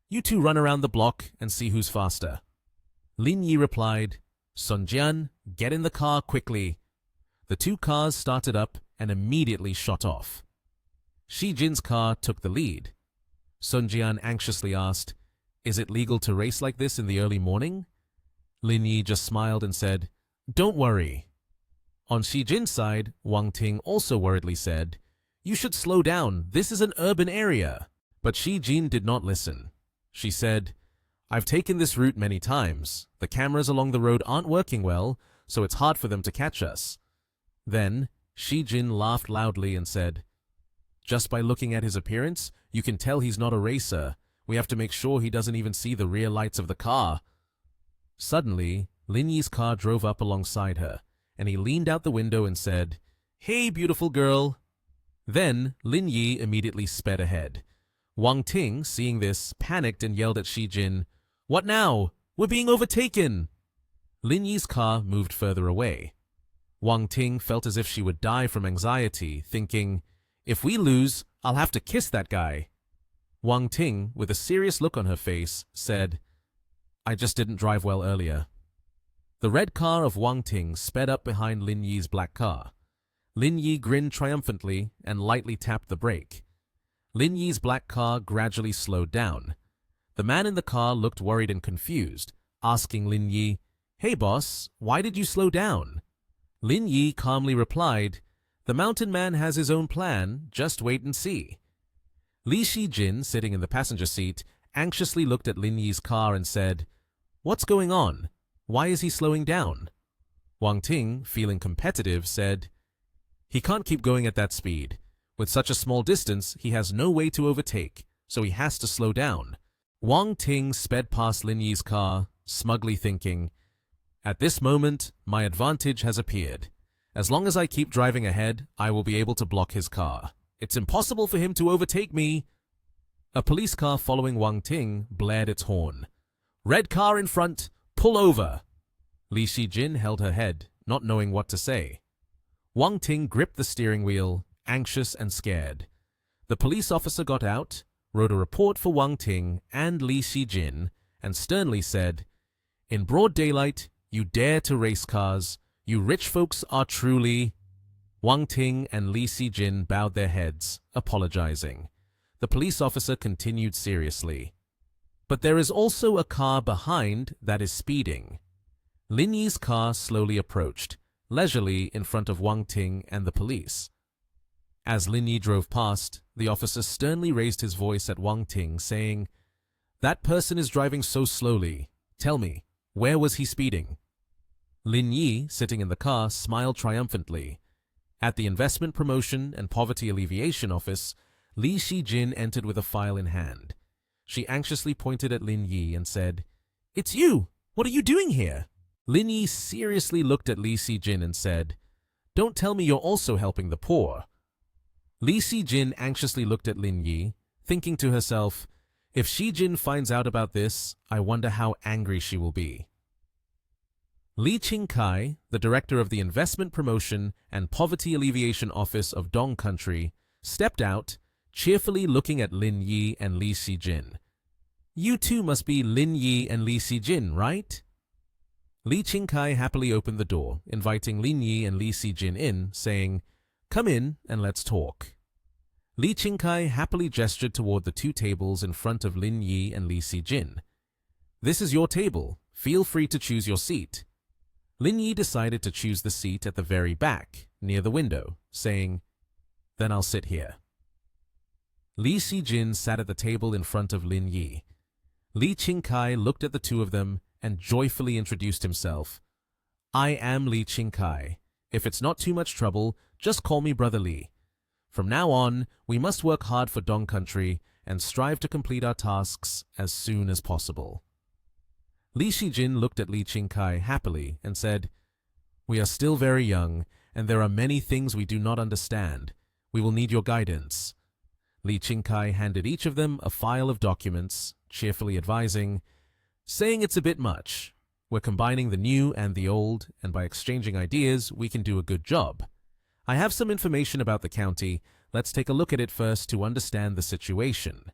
Speaker 1: "You two run around the block and see who's faster." Lin Yi replied, "Sun Jian, get in the car quickly." The two cars started up and immediately shot off. Shi Jin's car took the lead. Sun Jian anxiously asked, "Is it legal to race like this in the early morning?" Lin Yi just smiled and said, "Don't worry." On Shi Jin's side, Wang Ting also worriedly said, "You should slow down, this is an urban area." But Shi Jin did not listen. She said, "I've taken this route many times. The cameras along the road aren't working well, so it's hard for them to catch us." Then, Shi Jin laughed loudly and said, "Just by looking at his appearance, you can tell he's not a racer. We have to make sure he doesn't even see the rear lights of the car." Suddenly, Lin Yi's car drove up alongside her, and he leaned out the window and said, "Hey, beautiful girl." Then, Lin Yi immediately sped ahead. Wang Ting, seeing this, panicked and yelled at Shi Jin, "What now? We're being overtaken!" Lin Yi's car moved further away. Wang Ting felt as if she would die from anxiety, thinking, "If we lose, I'll have to kiss that guy." Wang Ting, with a serious look on her face, said, "I just didn't drive well earlier." The red car of Wang Ting sped up behind Lin Yi's black car. Lin Yi grinned triumphantly and lightly tapped the brake. Lin Yi's black car gradually slowed down. The man in the car looked worried and confused, asking Lin Yi, "Hey boss, why did you slow down?" Lin Yi calmly replied, "The mountain man has his own plan, just wait and see." Li Shi Jin, sitting in the passenger seat, anxiously looked at Lin Yi's car and said, "What's going on? Why is he slowing down?" Wang Ting, feeling competitive, said, "He can't keep going at that speed. With such a small distance, he has no way to overtake, so he has to slow down." Wang Ting sped past Lin Yi's car, smugly thinking, "At this moment, my advantage has appeared. As long as I keep driving ahead, I will be able to block his car. It's impossible for him to overtake me." A police car following Wang Ting blared its horn. "Red car in front, pull over." Li Shi Jin held her head, not knowing what to say. Wang Ting gripped the steering wheel, anxious and scared. The police officer got out, wrote a report for Wang Ting and Li Shi Jin, and sternly said, "In broad daylight, you dare to race cars. You rich folks are truly—" Wang Ting and Li Shi Jin bowed their heads, apologizing. The police officer continued seriously, "But there is also a car behind that is speeding." Lin Yi's car slowly approached, leisurely in front of Wang Ting and the police. As Lin Yi drove past, the officer sternly raised his voice at Wang Ting, saying, "That person is driving so slowly. Tell me, where was he speeding?" Lin Yi, sitting in the car, smiled triumphantly. At the Investment Promotion and Poverty Alleviation Office, Li Shi Jin entered with a file in hand. She anxiously pointed at Lin Yi and said, "It's you! What are you doing here?" Lin Yi seriously looked at Li Shi Jin and said, "Don't tell me you're also helping the poor." Li Shi Jin anxiously looked at Lin Yi, thinking to herself, "If Shi Jin finds out about this, I wonder how angry she will be." Li Qingkai, the director of the Investment Promotion and Poverty Alleviation Office of Dong Country, stepped out, cheerfully looking at Lin Yi and Li Shi Jin. "You two must be Lin Yi and Li Shi Jin, right?" Li Qingkai happily opened the door, inviting Lin Yi and Li Sijin in, saying, "Come in and let's talk." Li Qingkai happily gestured toward the two tables in front of Lin Yi and Li Sijin. "This is your table. Feel free to choose your seat." Lin Yi decided to choose the seat at the very back, near the window, saying, "Then I'll sit here." Li Sijin sat at the table in front of Lin Yi. Li Qingkai looked at the two of them and joyfully introduced himself. "I am Li Qingkai. If it's not too much trouble, just call me Brother Li. From now on, we must work hard for Dong Country and strive to complete our tasks as soon as possible." Li Sijin looked at Li Qingkai happily and said, "We are still very young, and there are many things we do not understand. We will need your guidance." Li Qingkai handed each of them a file of documents, cheerfully advising, "Saying it's a bit much. We're combining the new and the old, and by exchanging ideas, we can do a good job. I have some information about the county. Let's take a look at it first to understand the situation.